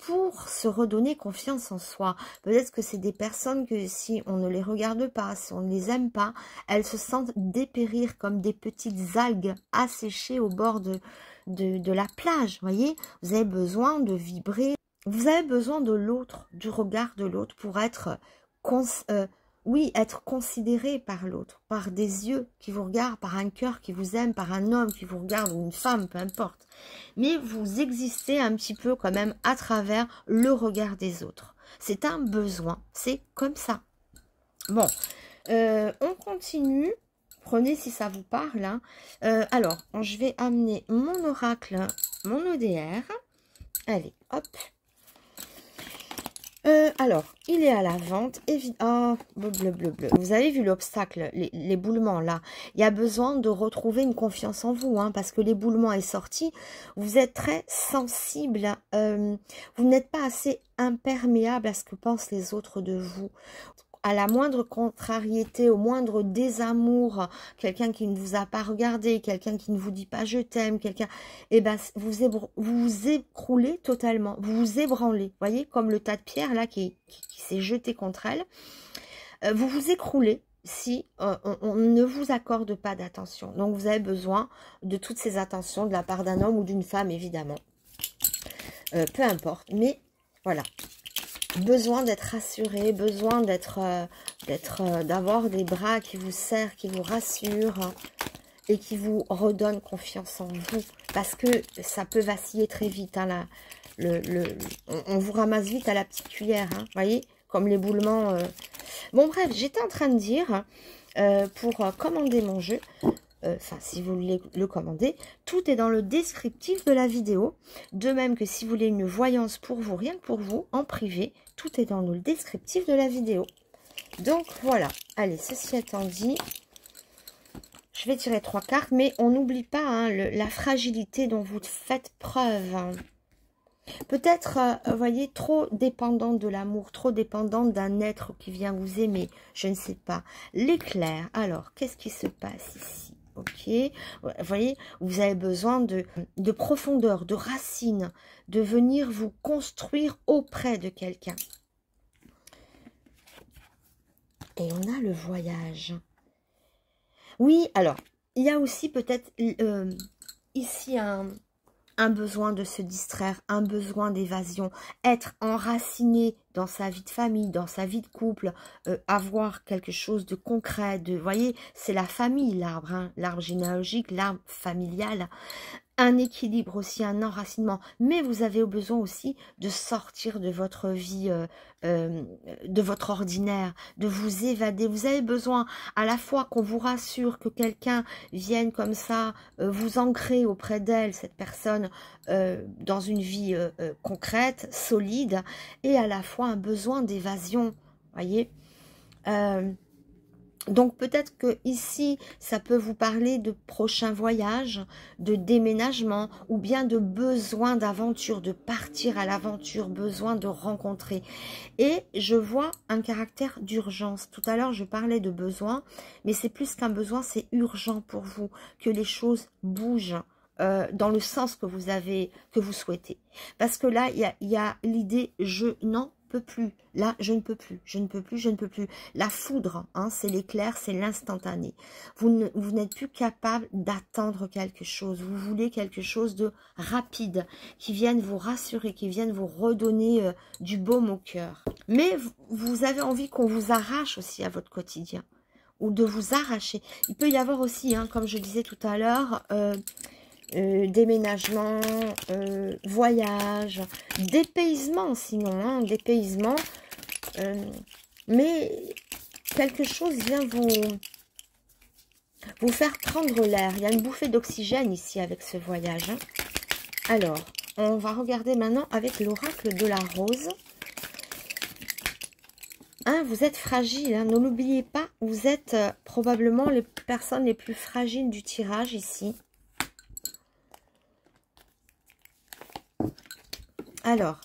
pour se redonner confiance en soi. Peut-être que c'est des personnes que si on ne les regarde pas, si on ne les aime pas, elles se sentent dépérir comme des petites algues asséchées au bord de la plage. Voyez, vous avez besoin de vibrer, vous avez besoin de l'autre, du regard de l'autre pour être oui, être considéré par l'autre, par des yeux qui vous regardent, par un cœur qui vous aime, par un homme qui vous regarde ou une femme, peu importe. Mais vous existez un petit peu quand même à travers le regard des autres. C'est un besoin, c'est comme ça. Bon, on continue. Prenez si ça vous parle. Hein. Alors, je vais amener mon oracle, mon EDR. Allez, hop. Alors, il est à la vente. Oh, bleu. Vous avez vu l'obstacle, l'éboulement là. Il y a besoin de retrouver une confiance en vous, hein, parce que l'éboulement est sorti. Vous êtes très sensible. Vous n'êtes pas assez imperméable à ce que pensent les autres de vous. À la moindre contrariété, au moindre désamour, quelqu'un qui ne vous a pas regardé, quelqu'un qui ne vous dit pas je t'aime, quelqu'un, eh ben vous écroulez totalement, vous vous ébranlez, voyez, comme le tas de pierres là qui s'est jeté contre elle. Vous vous écroulez si on ne vous accorde pas d'attention. Donc vous avez besoin de toutes ces attentions de la part d'un homme ou d'une femme, évidemment. Peu importe, mais voilà. Besoin d'être rassuré, besoin d'avoir des bras qui vous serrent, qui vous rassurent et qui vous redonnent confiance en vous. Parce que ça peut vaciller très vite. Hein, on vous ramasse vite à la petite cuillère. Hein, voyez, comme l'éboulement. Bon bref, j'étais en train de dire, pour commander mon jeu, enfin si vous voulez le commander, tout est dans le descriptif de la vidéo, de même que si vous voulez une voyance pour vous, rien que pour vous, en privé, tout est dans le descriptif de la vidéo. Donc voilà, allez, ceci étant dit, je vais tirer 3 cartes, mais on n'oublie pas hein, la fragilité dont vous faites preuve. Hein. Peut-être, vous voyez, trop dépendant de l'amour, trop dépendant d'un être qui vient vous aimer, je ne sais pas. L'éclair, alors, qu'est-ce qui se passe ici? Ok, vous voyez, vous avez besoin de profondeur, de racines, de venir vous construire auprès de quelqu'un. Et on a le voyage. Oui, alors, il y a aussi peut-être ici un besoin de se distraire, un besoin d'évasion, être enraciné dans sa vie de famille, dans sa vie de couple, avoir quelque chose de concret, vous voyez, c'est la famille, l'arbre, hein, l'arbre généalogique, l'arbre familial, un équilibre aussi, un enracinement, mais vous avez besoin aussi de sortir de votre vie, de votre ordinaire, de vous évader. Vous avez besoin à la fois qu'on vous rassure, que quelqu'un vienne comme ça, vous ancrer auprès d'elle, cette personne, dans une vie concrète, solide, et à la fois un besoin d'évasion, voyez. Donc peut-être que ici, ça peut vous parler de prochains voyages, de déménagement ou bien de besoin d'aventure, de partir à l'aventure, besoin de rencontrer. Et je vois un caractère d'urgence. Tout à l'heure, je parlais de besoin, mais c'est plus qu'un besoin, c'est urgent pour vous, que les choses bougent. Dans le sens que vous souhaitez. Parce que là, il y a l'idée, non, peux plus. Là, je ne peux plus. Je ne peux plus, je ne peux plus. La foudre, hein, c'est l'éclair, c'est l'instantané. Vous n'êtes plus capable d'attendre quelque chose. Vous voulez quelque chose de rapide, qui vienne vous rassurer, qui vienne vous redonner du baume au cœur. Mais vous avez envie qu'on vous arrache aussi à votre quotidien, ou de vous arracher. Il peut y avoir aussi, hein, comme je disais tout à l'heure, déménagement, voyage, dépaysement sinon, hein, dépaysement. Mais quelque chose vient vous faire prendre l'air. Il y a une bouffée d'oxygène ici avec ce voyage. Hein. Alors, on va regarder maintenant avec l'oracle de la rose. Hein, vous êtes fragile, hein, ne l'oubliez pas, vous êtes probablement les personnes les plus fragiles du tirage ici. Alors,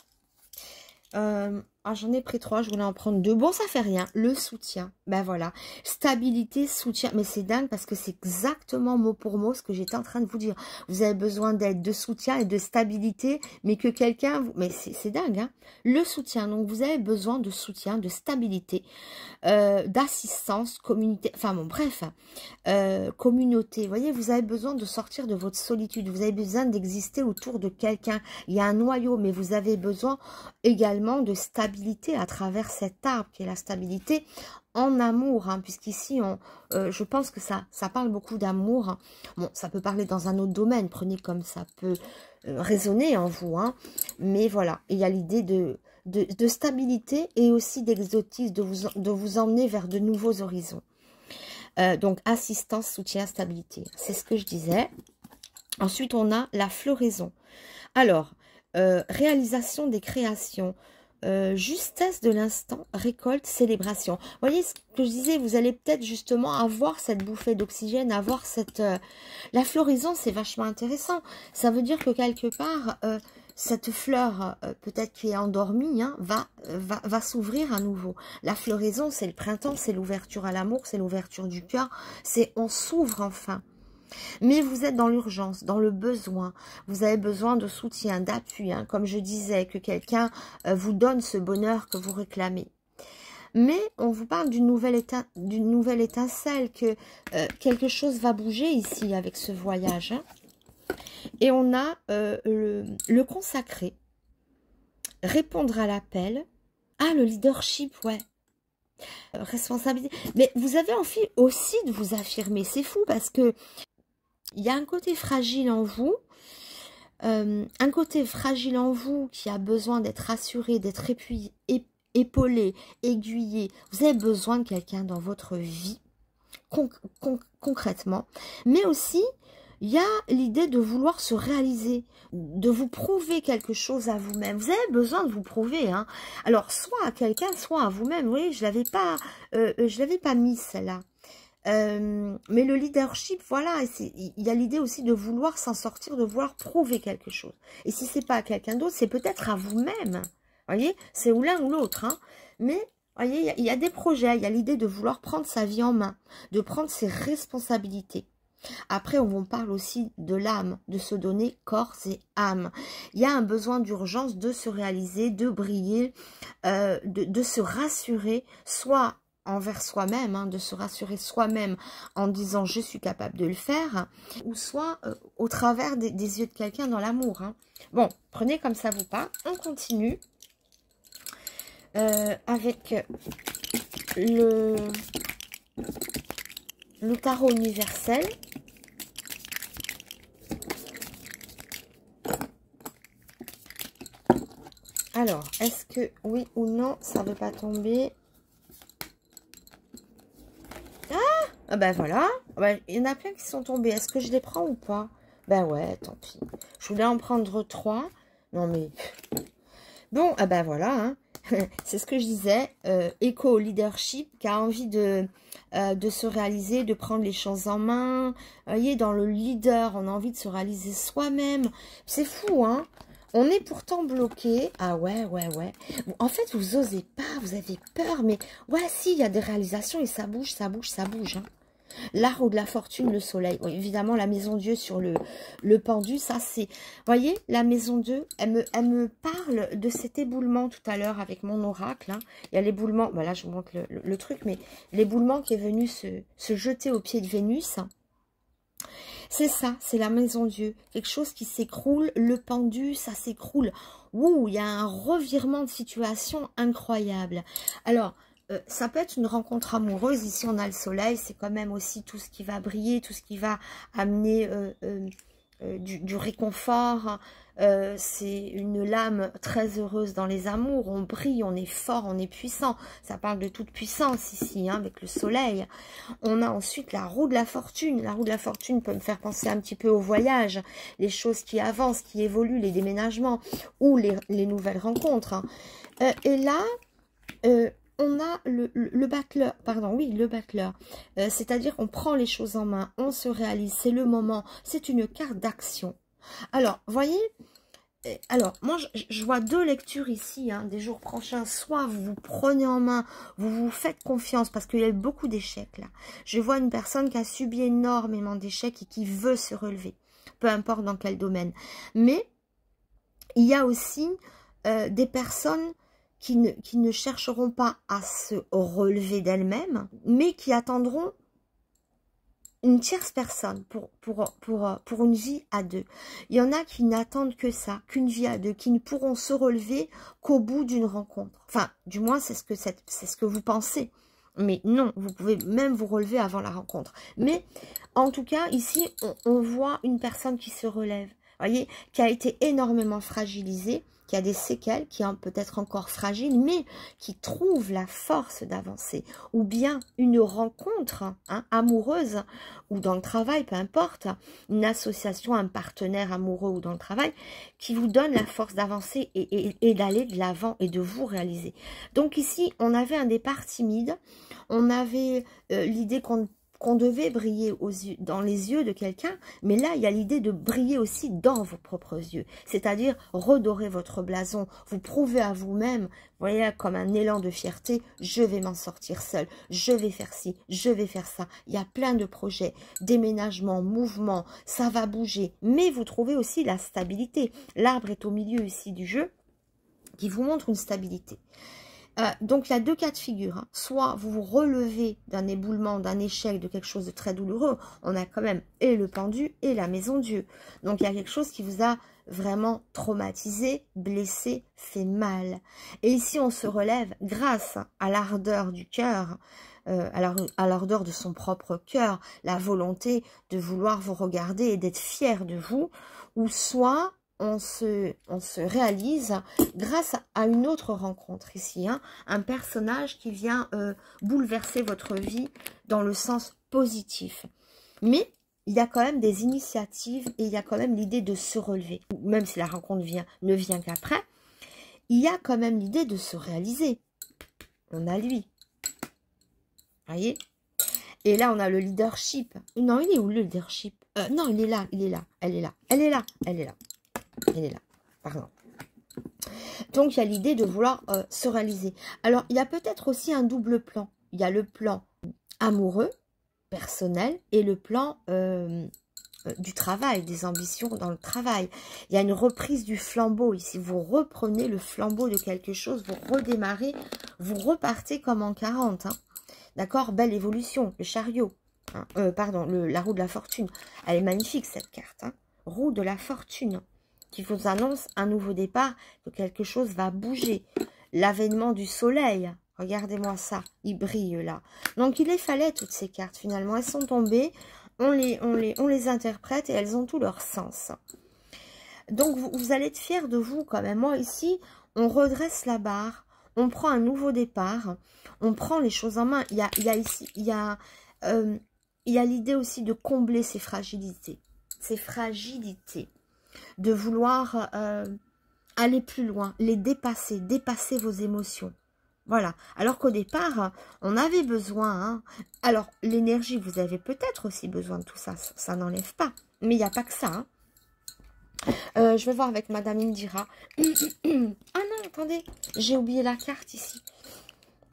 j'en ai pris 3, je voulais en prendre 2. Bon, ça fait rien. Le soutien, ben voilà. Stabilité, soutien. Mais c'est dingue parce que c'est exactement mot pour mot ce que j'étais en train de vous dire. Vous avez besoin d'aide, de soutien et de stabilité, mais que quelqu'un... Mais c'est dingue, hein. Le soutien, donc vous avez besoin de soutien, de stabilité, d'assistance, communauté... Enfin bon, bref, communauté. Vous voyez, vous avez besoin de sortir de votre solitude. Vous avez besoin d'exister autour de quelqu'un. Il y a un noyau, mais vous avez besoin également de stabilité à travers cet arbre qui est la stabilité en amour, hein, puisqu'ici je pense que ça parle beaucoup d'amour. Hein. Bon, ça peut parler dans un autre domaine, prenez comme ça peut résonner en vous, hein, mais voilà, il y a l'idée de stabilité et aussi d'exotisme, de vous emmener vers de nouveaux horizons. Donc assistance, soutien, stabilité, c'est ce que je disais. Ensuite on a la floraison. Alors réalisation des créations, justesse de l'instant, récolte, célébration. Vous voyez ce que je disais, vous allez peut-être justement avoir cette bouffée d'oxygène, avoir cette... La floraison, c'est vachement intéressant. Ça veut dire que quelque part, cette fleur, peut-être qui est endormie, hein, va s'ouvrir à nouveau. La floraison, c'est le printemps, c'est l'ouverture à l'amour, c'est l'ouverture du cœur, c'est on s'ouvre enfin. Mais vous êtes dans l'urgence, dans le besoin. Vous avez besoin de soutien, d'appui, hein, comme je disais, que quelqu'un vous donne ce bonheur que vous réclamez. Mais on vous parle d'une nouvelle étincelle, que quelque chose va bouger ici avec ce voyage. Hein. Et on a le consacré, répondre à l'appel. Ah, le leadership, ouais. Responsabilité. Mais vous avez envie aussi de vous affirmer. C'est fou parce que il y a un côté fragile en vous, qui a besoin d'être rassuré, d'être épaulé, aiguillé. Vous avez besoin de quelqu'un dans votre vie, concrètement. Mais aussi, il y a l'idée de vouloir se réaliser, de vous prouver quelque chose à vous-même. Vous avez besoin de vous prouver, hein. Alors, soit à quelqu'un, soit à vous-même. Vous voyez, je l'avais pas mis celle-là. Mais le leadership, voilà, il y a l'idée aussi de vouloir s'en sortir, de vouloir prouver quelque chose. Et si c'est pas à quelqu'un d'autre, c'est peut-être à vous-même. Vous voyez, c'est ou l'un ou l'autre. Hein. Mais, vous voyez, il y a des projets, il y a l'idée de vouloir prendre sa vie en main, de prendre ses responsabilités. Après, on parle aussi de l'âme, de se donner corps et âme. Il y a un besoin d'urgence de se réaliser, de briller, de se rassurer, soit envers soi-même, hein, de se rassurer soi-même en disant je suis capable de le faire, ou soit au travers des yeux de quelqu'un dans l'amour. Hein. Bon, prenez comme ça vous parle. On continue avec le tarot universel. Alors, est-ce que oui ou non, ça ne veut pas tomber? Ah ben voilà, il y en a plein qui sont tombés. Est-ce que je les prends ou pas? Ben ouais, tant pis. Je voulais en prendre 3. Non mais... Bon, ah ben voilà, hein. C'est ce que je disais. Éco-leadership qui a envie de se réaliser, de prendre les choses en main. Vous voyez, dans le leader, on a envie de se réaliser soi-même. C'est fou, hein. On est pourtant bloqué. Ah ouais. En fait, vous osez pas, vous avez peur. Mais ouais, si, il y a des réalisations et ça bouge. Hein. La roue de la fortune, le soleil. Oui, évidemment, la maison Dieu sur le pendu, ça c'est... Voyez, la maison Dieu, elle me parle de cet éboulement tout à l'heure avec mon oracle. Hein. Il y a l'éboulement, ben là je vous montre le truc, mais l'éboulement qui est venu se jeter au pied de Vénus. C'est ça, c'est la maison Dieu. Quelque chose qui s'écroule, le pendu, ça s'écroule. Ouh, il y a un revirement de situation incroyable. Alors... ça peut être une rencontre amoureuse. Ici, on a le soleil. C'est quand même aussi tout ce qui va briller, tout ce qui va amener du réconfort. C'est une lame très heureuse dans les amours. On brille, on est fort, on est puissant. Ça parle de toute puissance ici, hein, avec le soleil. On a ensuite la roue de la fortune. La roue de la fortune peut me faire penser un petit peu au voyage, les choses qui avancent, qui évoluent, les déménagements ou les nouvelles rencontres. Hein. Et là... on a le battleur, pardon, oui, le battleur. C'est-à-dire qu'on prend les choses en main, on se réalise, c'est le moment, c'est une carte d'action. Alors, voyez, alors, moi, je vois deux lectures ici, hein, des jours prochains. Soit vous vous prenez en main, vous vous faites confiance, parce qu'il y a eu beaucoup d'échecs, là. Je vois une personne qui a subi énormément d'échecs et qui veut se relever, peu importe dans quel domaine. Mais, il y a aussi des personnes... qui ne chercheront pas à se relever d'elles-mêmes, mais qui attendront une tierce personne pour une vie à deux. Il y en a qui n'attendent que ça, qu'une vie à deux, qui ne pourront se relever qu'au bout d'une rencontre. Enfin, du moins, c'est ce que vous pensez. Mais non, vous pouvez même vous relever avant la rencontre. Mais, en tout cas, ici, on voit une personne qui se relève, voyez, qui a été énormément fragilisée, qui a des séquelles, qui est peut-être encore fragile, mais qui trouve la force d'avancer. Ou bien une rencontre amoureuse, ou dans le travail, peu importe, une association, un partenaire amoureux ou dans le travail, qui vous donne la force d'avancer et d'aller de l'avant et de vous réaliser. Donc ici, on avait un départ timide, on avait l'idée qu'on devait briller dans les yeux de quelqu'un, mais là, il y a l'idée de briller aussi dans vos propres yeux, c'est-à-dire redorer votre blason, vous prouver à vous-même, vous voyez, comme un élan de fierté, je vais m'en sortir seul, je vais faire ci, je vais faire ça, il y a plein de projets, déménagement, mouvement, ça va bouger, mais vous trouvez aussi la stabilité, l'arbre est au milieu ici du jeu, qui vous montre une stabilité. Donc, il y a deux cas de figure. Hein. Soit vous vous relevez d'un éboulement, d'un échec, de quelque chose de très douloureux. On a quand même et le pendu et la maison Dieu. Donc, il y a quelque chose qui vous a vraiment traumatisé, blessé, fait mal. Et ici, on se relève grâce à l'ardeur du cœur, à l'ardeur de son propre cœur, la volonté de vouloir vous regarder et d'être fier de vous. Ou soit... on se réalise grâce à une autre rencontre ici, hein, un personnage qui vient bouleverser votre vie dans le sens positif. Mais il y a quand même des initiatives et il y a quand même l'idée de se relever. Même si la rencontre ne vient qu'après, il y a quand même l'idée de se réaliser. On a lui. Voyez? Et là, on a le leadership. Non, il est où le leadership? Non, il est là, il est là, elle est là, elle est là, elle est là. Elle est là, pardon. Donc, il y a l'idée de vouloir se réaliser. Alors, il y a peut-être aussi un double plan. Il y a le plan amoureux, personnel, et le plan du travail, des ambitions dans le travail. Il y a une reprise du flambeau ici. Vous reprenez le flambeau de quelque chose, vous redémarrez, vous repartez comme en 40. Hein. D'accord? Belle évolution, le chariot. Hein. Pardon, la roue de la fortune. Elle est magnifique, cette carte. Hein. Roue de la fortune. Qui vous annonce un nouveau départ, que quelque chose va bouger. L'avènement du soleil, regardez-moi ça, il brille là. Donc il les fallait toutes ces cartes finalement, elles sont tombées, on les interprète et elles ont tout leur sens. Donc vous allez être fiers de vous quand même. Moi ici, on redresse la barre, on prend un nouveau départ, on prend les choses en main. Il y a ici, il y a l'idée aussi de combler ces fragilités. De vouloir aller plus loin, les dépasser vos émotions. Voilà. Alors qu'au départ, on avait besoin. Hein. Alors, l'énergie, vous avez peut-être aussi besoin de tout ça. Ça n'enlève pas. Mais il n'y a pas que ça. Hein. Je vais voir avec Madame Indira. Ah non, attendez. J'ai oublié la carte ici.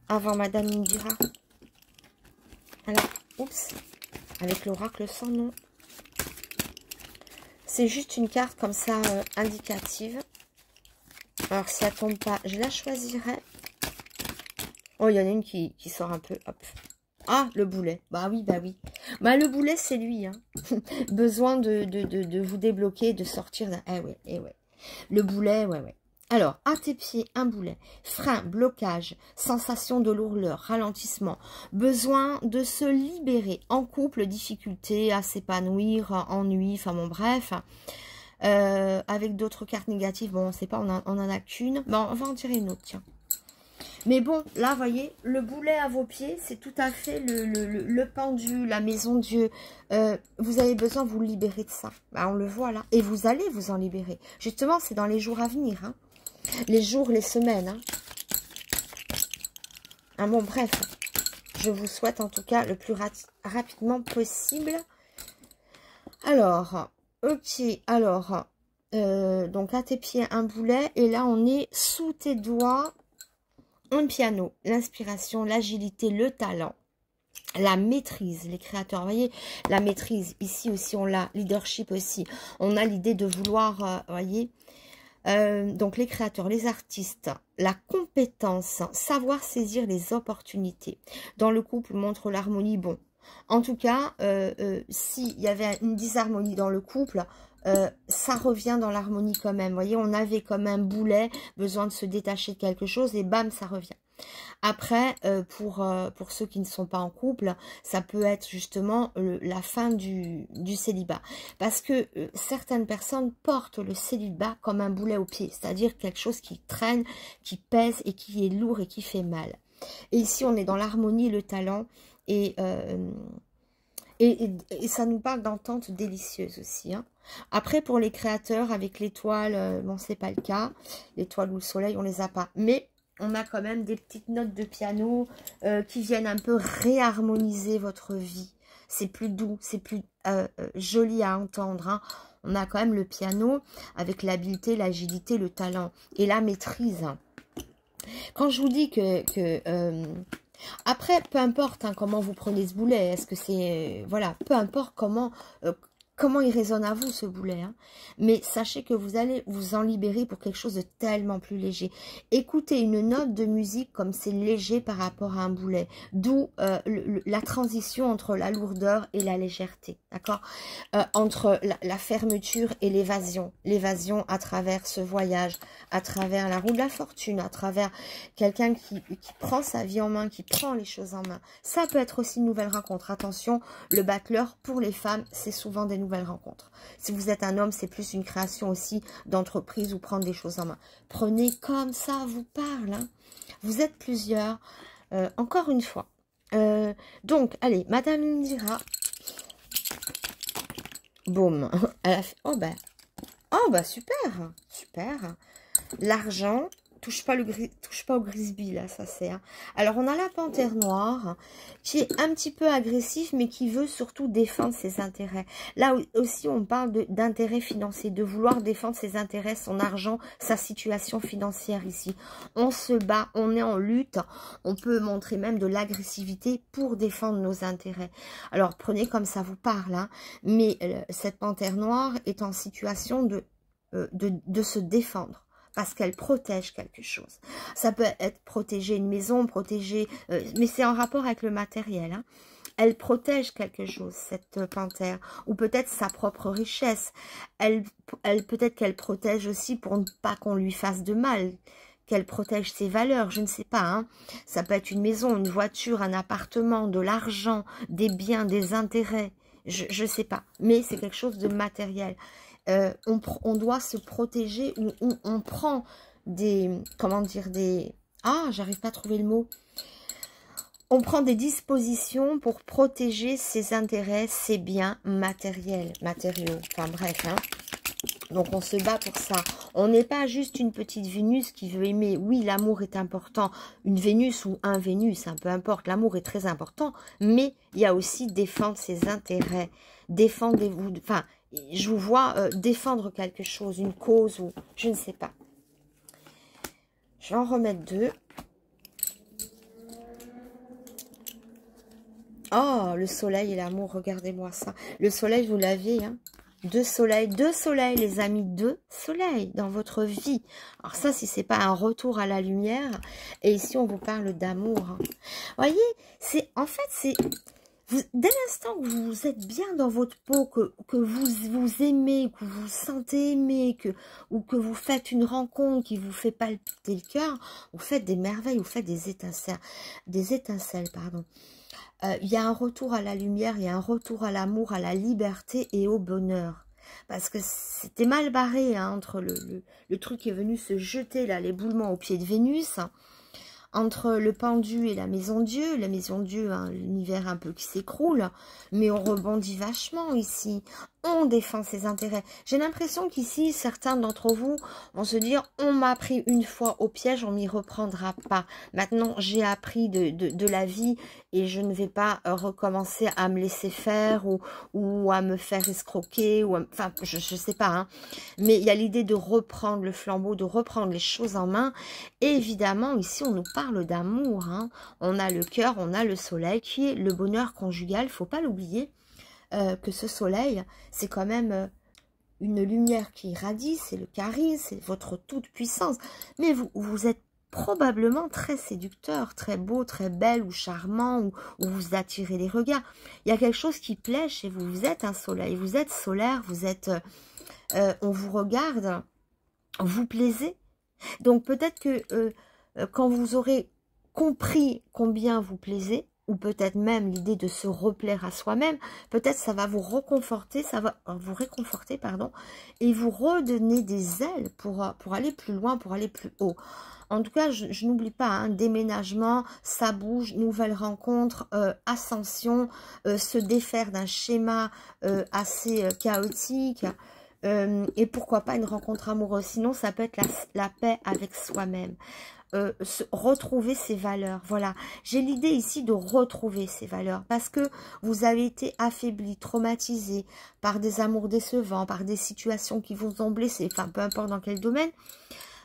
Avant Madame Indira. Alors, oups. avec l'oracle sans nom. C'est juste une carte comme ça indicative. Alors si elle tombe pas, je la choisirai. Oh, il y en a une qui sort un peu. Hop. Ah, le boulet. Bah oui, bah oui. Bah le boulet, c'est lui. Hein. Besoin de vous débloquer, de sortir d'un... Eh ouais, eh ouais. Le boulet, ouais, ouais. Alors, à tes pieds, un boulet. Frein, blocage, sensation de lourdeur, ralentissement. Besoin de se libérer. En couple, difficulté à s'épanouir, ennui, enfin bon, bref. Avec d'autres cartes négatives, bon, on sait pas, on en a qu'une. Bon, on va en tirer une autre, tiens. Mais bon, là, voyez, le boulet à vos pieds, c'est tout à fait le pendu, la maison Dieu. Vous avez besoin de vous libérer de ça. Bah, on le voit là. Et vous allez vous en libérer. Justement, c'est dans les jours à venir. Hein. Les jours, les semaines. Hein. Hein, bon, bref. Je vous souhaite en tout cas le plus rapidement possible. Alors, ok. Alors, donc à tes pieds, un boulet. Et là, on est sous tes doigts. Un piano, l'inspiration, l'agilité, le talent, la maîtrise, les créateurs, vous voyez, la maîtrise, ici aussi on l'a, leadership aussi, on a l'idée de vouloir, vous voyez, donc les créateurs, les artistes, la compétence, savoir saisir les opportunités. Dans le couple, montre l'harmonie, bon, en tout cas, s'il y avait une disharmonie dans le couple, ça revient dans l'harmonie quand même. Vous voyez, on avait comme un boulet, besoin de se détacher de quelque chose et bam, ça revient. Après, pour ceux qui ne sont pas en couple, ça peut être justement la fin du célibat. Parce que certaines personnes portent le célibat comme un boulet au pied, c'est-à-dire quelque chose qui traîne, qui pèse et qui est lourd et qui fait mal. Et ici, on est dans l'harmonie, le talent et ça nous parle d'entente délicieuse aussi. Hein. Après, pour les créateurs, avec l'étoile, bon, c'est pas le cas. L'étoile ou le soleil, on les a pas. Mais on a quand même des petites notes de piano qui viennent un peu réharmoniser votre vie. C'est plus doux, c'est plus joli à entendre. Hein. On a quand même le piano avec l'habileté, l'agilité, le talent et la maîtrise. Quand je vous dis que après, peu importe hein, comment vous prenez ce boulet, est-ce que c'est... voilà, peu importe comment il résonne à vous ce boulet. Hein. Mais sachez que vous allez vous en libérer pour quelque chose de tellement plus léger. Écoutez une note de musique comme c'est léger par rapport à un boulet. D'où la transition entre la lourdeur et la légèreté. D'accord, entre la fermeture et l'évasion. L'évasion à travers ce voyage, à travers la roue de la fortune, à travers quelqu'un qui prend sa vie en main, qui prend les choses en main. Ça peut être aussi une nouvelle rencontre. Attention, le battleur, pour les femmes, c'est souvent des nouvelles rencontres. Si vous êtes un homme, c'est plus une création aussi d'entreprise ou prendre des choses en main. Prenez comme ça vous parle. Hein. Vous êtes plusieurs. Encore une fois. Donc, allez, Madame Indira. Boum. Elle a fait... Oh, bah, super. Super. L'argent. Touche pas au Grisby, là, ça c'est. Hein. Alors, on a la panthère noire, qui est un petit peu agressif, mais qui veut surtout défendre ses intérêts. Là aussi, on parle d'intérêts financiers, de vouloir défendre ses intérêts, son argent, sa situation financière ici. On se bat, on est en lutte, on peut montrer même de l'agressivité pour défendre nos intérêts. Alors, prenez comme ça vous parle, hein, mais cette panthère noire est en situation de se défendre. Parce qu'elle protège quelque chose. Ça peut être protéger une maison, protéger... mais c'est en rapport avec le matériel. Hein. Elle protège quelque chose, cette panthère. Ou peut-être sa propre richesse. Peut-être qu'elle protège aussi pour ne pas qu'on lui fasse de mal. Qu'elle protège ses valeurs, je ne sais pas. Hein. Ça peut être une maison, une voiture, un appartement, de l'argent, des biens, des intérêts. Je ne sais pas. Mais c'est quelque chose de matériel. On doit se protéger ou on prend des, comment dire, des... Ah, j'arrive pas à trouver le mot. On prend des dispositions pour protéger ses intérêts, ses biens matériaux. Enfin bref, hein. Donc on se bat pour ça. On n'est pas juste une petite Vénus qui veut aimer. Oui, l'amour est important. Une Vénus ou un Vénus, hein, peu importe. L'amour est très important. Mais il y a aussi défendre ses intérêts. Défendez-vous. Enfin, je vous vois défendre quelque chose, une cause ou je ne sais pas. Je vais en remettre deux. Oh, le soleil et l'amour, regardez-moi ça. Le soleil, vous l'avez, hein. Deux soleils, les amis, deux soleils dans votre vie. Alors ça, si c'est pas un retour à la lumière, et ici on vous parle d'amour. Hein. Voyez, en fait, c'est dès l'instant que vous êtes bien dans votre peau, que vous aimez, que vous vous sentez aimé, ou que vous faites une rencontre qui vous fait palpiter le cœur, vous faites des merveilles, vous faites des étincelles, pardon. Il y a un retour à la lumière, il y a un retour à l'amour, à la liberté et au bonheur. Parce que c'était mal barré hein, entre le truc qui est venu se jeter, là, l'éboulement au pied de Vénus, hein, entre le pendu et la maison Dieu. La maison Dieu, hein, l'univers un peu qui s'écroule, mais on rebondit vachement ici. On défend ses intérêts. J'ai l'impression qu'ici, certains d'entre vous vont se dire, on m'a pris une fois au piège, on m'y reprendra pas. Maintenant, j'ai appris de la vie et je ne vais pas recommencer à me laisser faire ou à me faire escroquer. Enfin, je sais pas. Hein. Mais il y a l'idée de reprendre le flambeau, de reprendre les choses en main. Et évidemment, ici, on nous parle d'amour. Hein. On a le cœur, on a le soleil qui est le bonheur conjugal. Faut pas l'oublier. Que ce soleil, c'est quand même une lumière qui irradie, c'est le charisme, c'est votre toute-puissance. Mais vous êtes probablement très séducteur, très beau, très belle ou charmant, ou vous attirez les regards. Il y a quelque chose qui plaît chez vous. Vous êtes un soleil, vous êtes solaire, vous êtes... on vous regarde, vous plaisez. Donc peut-être que quand vous aurez compris combien vous plaisez, ou peut-être même l'idée de se replaire à soi-même, peut-être ça va vous reconforter, ça va vous réconforter, pardon, et vous redonner des ailes pour aller plus loin, pour aller plus haut. En tout cas, je n'oublie pas, hein, déménagement, ça bouge, nouvelle rencontre, ascension, se défaire d'un schéma assez chaotique, et pourquoi pas une rencontre amoureuse. Sinon, ça peut être la paix avec soi-même. Retrouver ses valeurs. Voilà, j'ai l'idée ici de retrouver ses valeurs parce que vous avez été affaibli, traumatisé par des amours décevants, par des situations qui vous ont blessé, enfin peu importe dans quel domaine,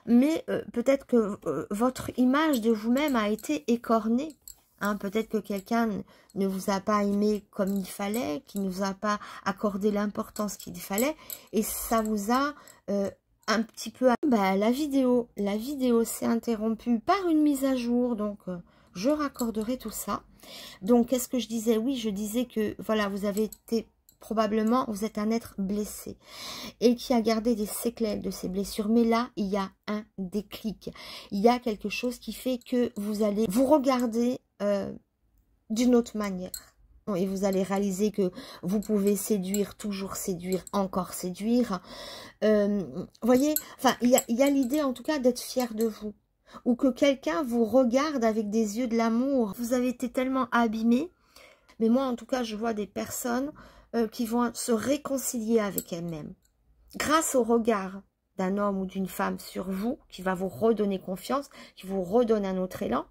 mais peut-être que votre image de vous-même a été écornée. Hein, peut-être que quelqu'un ne vous a pas aimé comme il fallait, qui ne vous a pas accordé l'importance qu'il fallait, et ça vous a un petit peu... la vidéo s'est interrompue par une mise à jour, donc je raccorderai tout ça. Donc, qu'est-ce que je disais? Oui, je disais que, voilà, vous avez été... Probablement, vous êtes un être blessé et qui a gardé des séquelles de ces blessures. Mais là, il y a un déclic. Il y a quelque chose qui fait que vous allez vous regarder d'une autre manière. Et vous allez réaliser que vous pouvez séduire, toujours séduire, encore séduire. Voyez, enfin, il y a l'idée en tout cas d'être fier de vous. Ou que quelqu'un vous regarde avec des yeux de l'amour. Vous avez été tellement abîmé. Mais moi, en tout cas, je vois des personnes qui vont se réconcilier avec elles-mêmes. Grâce au regard d'un homme ou d'une femme sur vous, qui va vous redonner confiance, qui vous redonne un autre élan,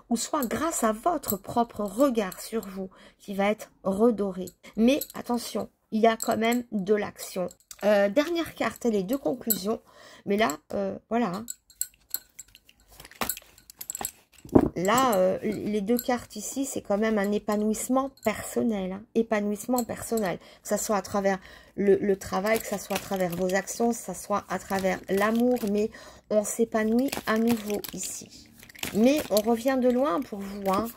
ou soit grâce à votre propre regard sur vous, qui va être redoré. Mais attention, il y a quand même de l'action. Dernière carte, les deux conclusions. Mais là, voilà. Hein. Là, les deux cartes ici, c'est quand même un épanouissement personnel. Hein, épanouissement personnel. Que ce soit à travers le travail, que ce soit à travers vos actions, que ce soit à travers l'amour. Mais on s'épanouit à nouveau ici. Mais on revient de loin pour vous. Hein.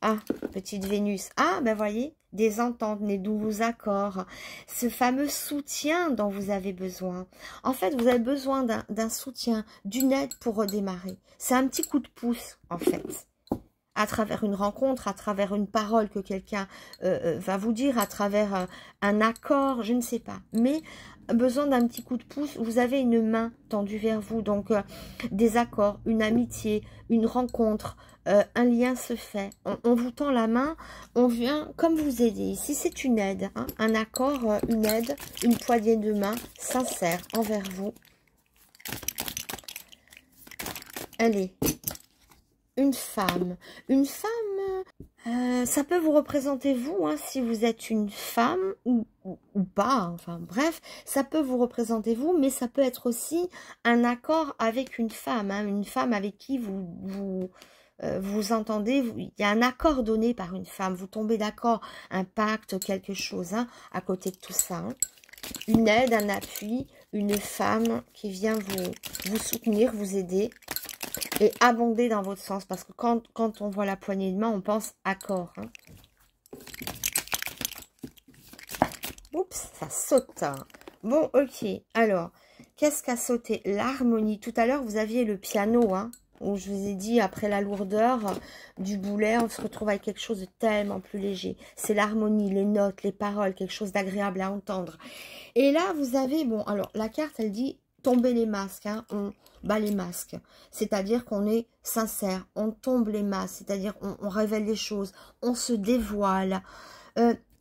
Ah, petite Vénus. Ah, ben voyez, des ententes, des doux accords. Ce fameux soutien dont vous avez besoin. En fait, vous avez besoin d'un soutien, d'une aide pour redémarrer. C'est un petit coup de pouce, en fait. À travers une rencontre, à travers une parole que quelqu'un va vous dire, à travers un accord, je ne sais pas. Mais besoin d'un petit coup de pouce, vous avez une main tendue vers vous. Donc, des accords, une amitié, une rencontre, un lien se fait. On vous tend la main, on vient comme vous aider. Ici, c'est une aide, hein, un accord, une aide, une poignée de main sincère envers vous. Allez, une femme. Une femme, ça peut vous représenter vous, hein, si vous êtes une femme ou pas. Enfin bref, ça peut vous représenter vous, mais ça peut être aussi un accord avec une femme. Hein, une femme avec qui vous vous entendez, il y a un accord donné par une femme, vous tombez d'accord, un pacte, quelque chose, hein, à côté de tout ça. Hein. Une aide, un appui, une femme qui vient vous soutenir, vous aider et abonder dans votre sens. Parce que quand on voit la poignée de main, on pense accord. Hein. Oups, ça saute. Hein. Bon, ok. Alors, qu'est-ce qu'a sauté? L'harmonie. Tout à l'heure, vous aviez le piano, hein, où je vous ai dit, après la lourdeur du boulet, on se retrouve avec quelque chose de tellement plus léger. C'est l'harmonie, les notes, les paroles, quelque chose d'agréable à entendre. Et là, vous avez, bon, alors, la carte, elle dit, tomber les masques, hein, on bat les masques. C'est-à-dire qu'on est sincère, on tombe les masques, c'est-à-dire on révèle les choses, on se dévoile.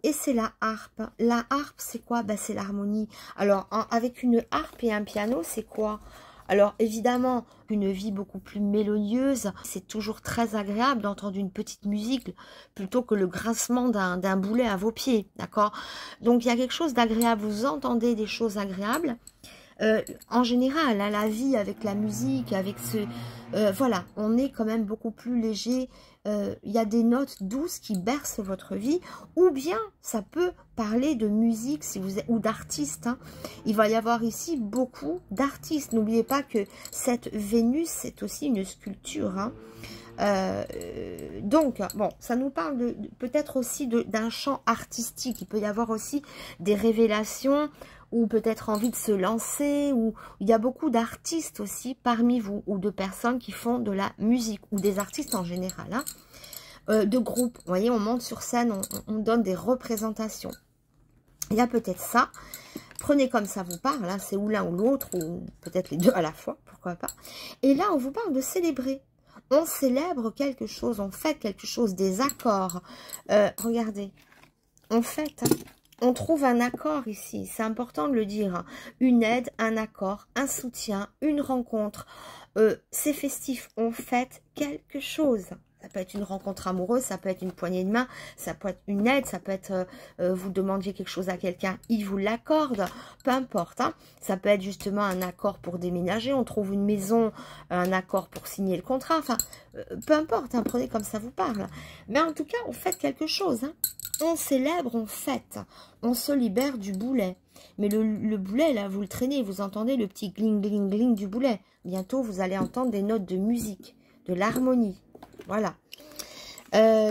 Et c'est la harpe. La harpe, c'est quoi? Ben, c'est l'harmonie. Alors, avec une harpe et un piano, c'est quoi? Alors, évidemment, une vie beaucoup plus mélodieuse. C'est toujours très agréable d'entendre une petite musique plutôt que le grincement d'un boulet à vos pieds, d'accord? Donc, il y a quelque chose d'agréable. Vous entendez des choses agréables. En général, hein, la vie avec la musique, avec ce... voilà, on est quand même beaucoup plus léger. Il y a des notes douces qui bercent votre vie. Ou bien, ça peut parler de musique si vous êtes, ou d'artistes. Hein. Il va y avoir ici beaucoup d'artistes. N'oubliez pas que cette Vénus, c'est aussi une sculpture. Hein. Donc, bon, ça nous parle peut-être aussi d'un champ artistique. Il peut y avoir aussi des révélations ou peut-être envie de se lancer, ou il y a beaucoup d'artistes aussi parmi vous, ou de personnes qui font de la musique, ou des artistes en général, hein, de groupes. Vous voyez, on monte sur scène, on donne des représentations. Il y a peut-être ça. Prenez comme ça vous parle, hein, c'est ou l'un ou l'autre, ou peut-être les deux à la fois, pourquoi pas. Et là, on vous parle de célébrer. On célèbre quelque chose, on fête quelque chose, des accords. Regardez, on fête, hein. On trouve un accord ici, c'est important de le dire. Hein. Une aide, un accord, un soutien, une rencontre. C'est festif, on fête quelque chose. Ça peut être une rencontre amoureuse, ça peut être une poignée de main, ça peut être une aide, ça peut être vous demandiez quelque chose à quelqu'un, il vous l'accorde, peu importe. Hein. Ça peut être justement un accord pour déménager, on trouve une maison, un accord pour signer le contrat, enfin, peu importe, hein, prenez comme ça vous parle. Mais en tout cas, on fête quelque chose. Hein. On célèbre, on fête, on se libère du boulet. Mais le boulet, là, vous le traînez, vous entendez le petit gling, gling, gling du boulet. Bientôt, vous allez entendre des notes de musique, de l'harmonie. Voilà.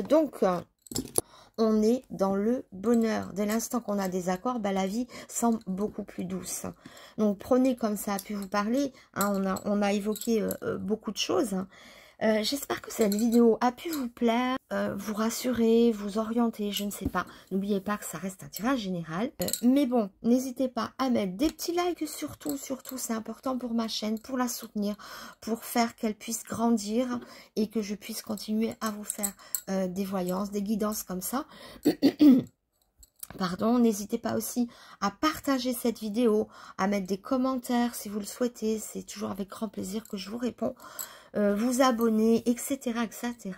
Donc, on est dans le bonheur. Dès l'instant qu'on a des accords, ben, la vie semble beaucoup plus douce. Donc, prenez comme ça a pu vous parler. Hein, on a évoqué beaucoup de choses. Hein. J'espère que cette vidéo a pu vous plaire, vous rassurer, vous orienter, je ne sais pas. N'oubliez pas que ça reste un tirage général. Mais bon, n'hésitez pas à mettre des petits likes surtout, c'est important pour ma chaîne, pour la soutenir, pour faire qu'elle puisse grandir et que je puisse continuer à vous faire des voyances, des guidances comme ça. Pardon, n'hésitez pas aussi à partager cette vidéo, à mettre des commentaires si vous le souhaitez. C'est toujours avec grand plaisir que je vous réponds. Vous abonner, etc., etc.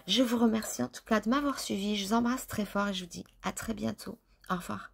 Je vous remercie en tout cas de m'avoir suivi. Je vous embrasse très fort et je vous dis à très bientôt. Au revoir.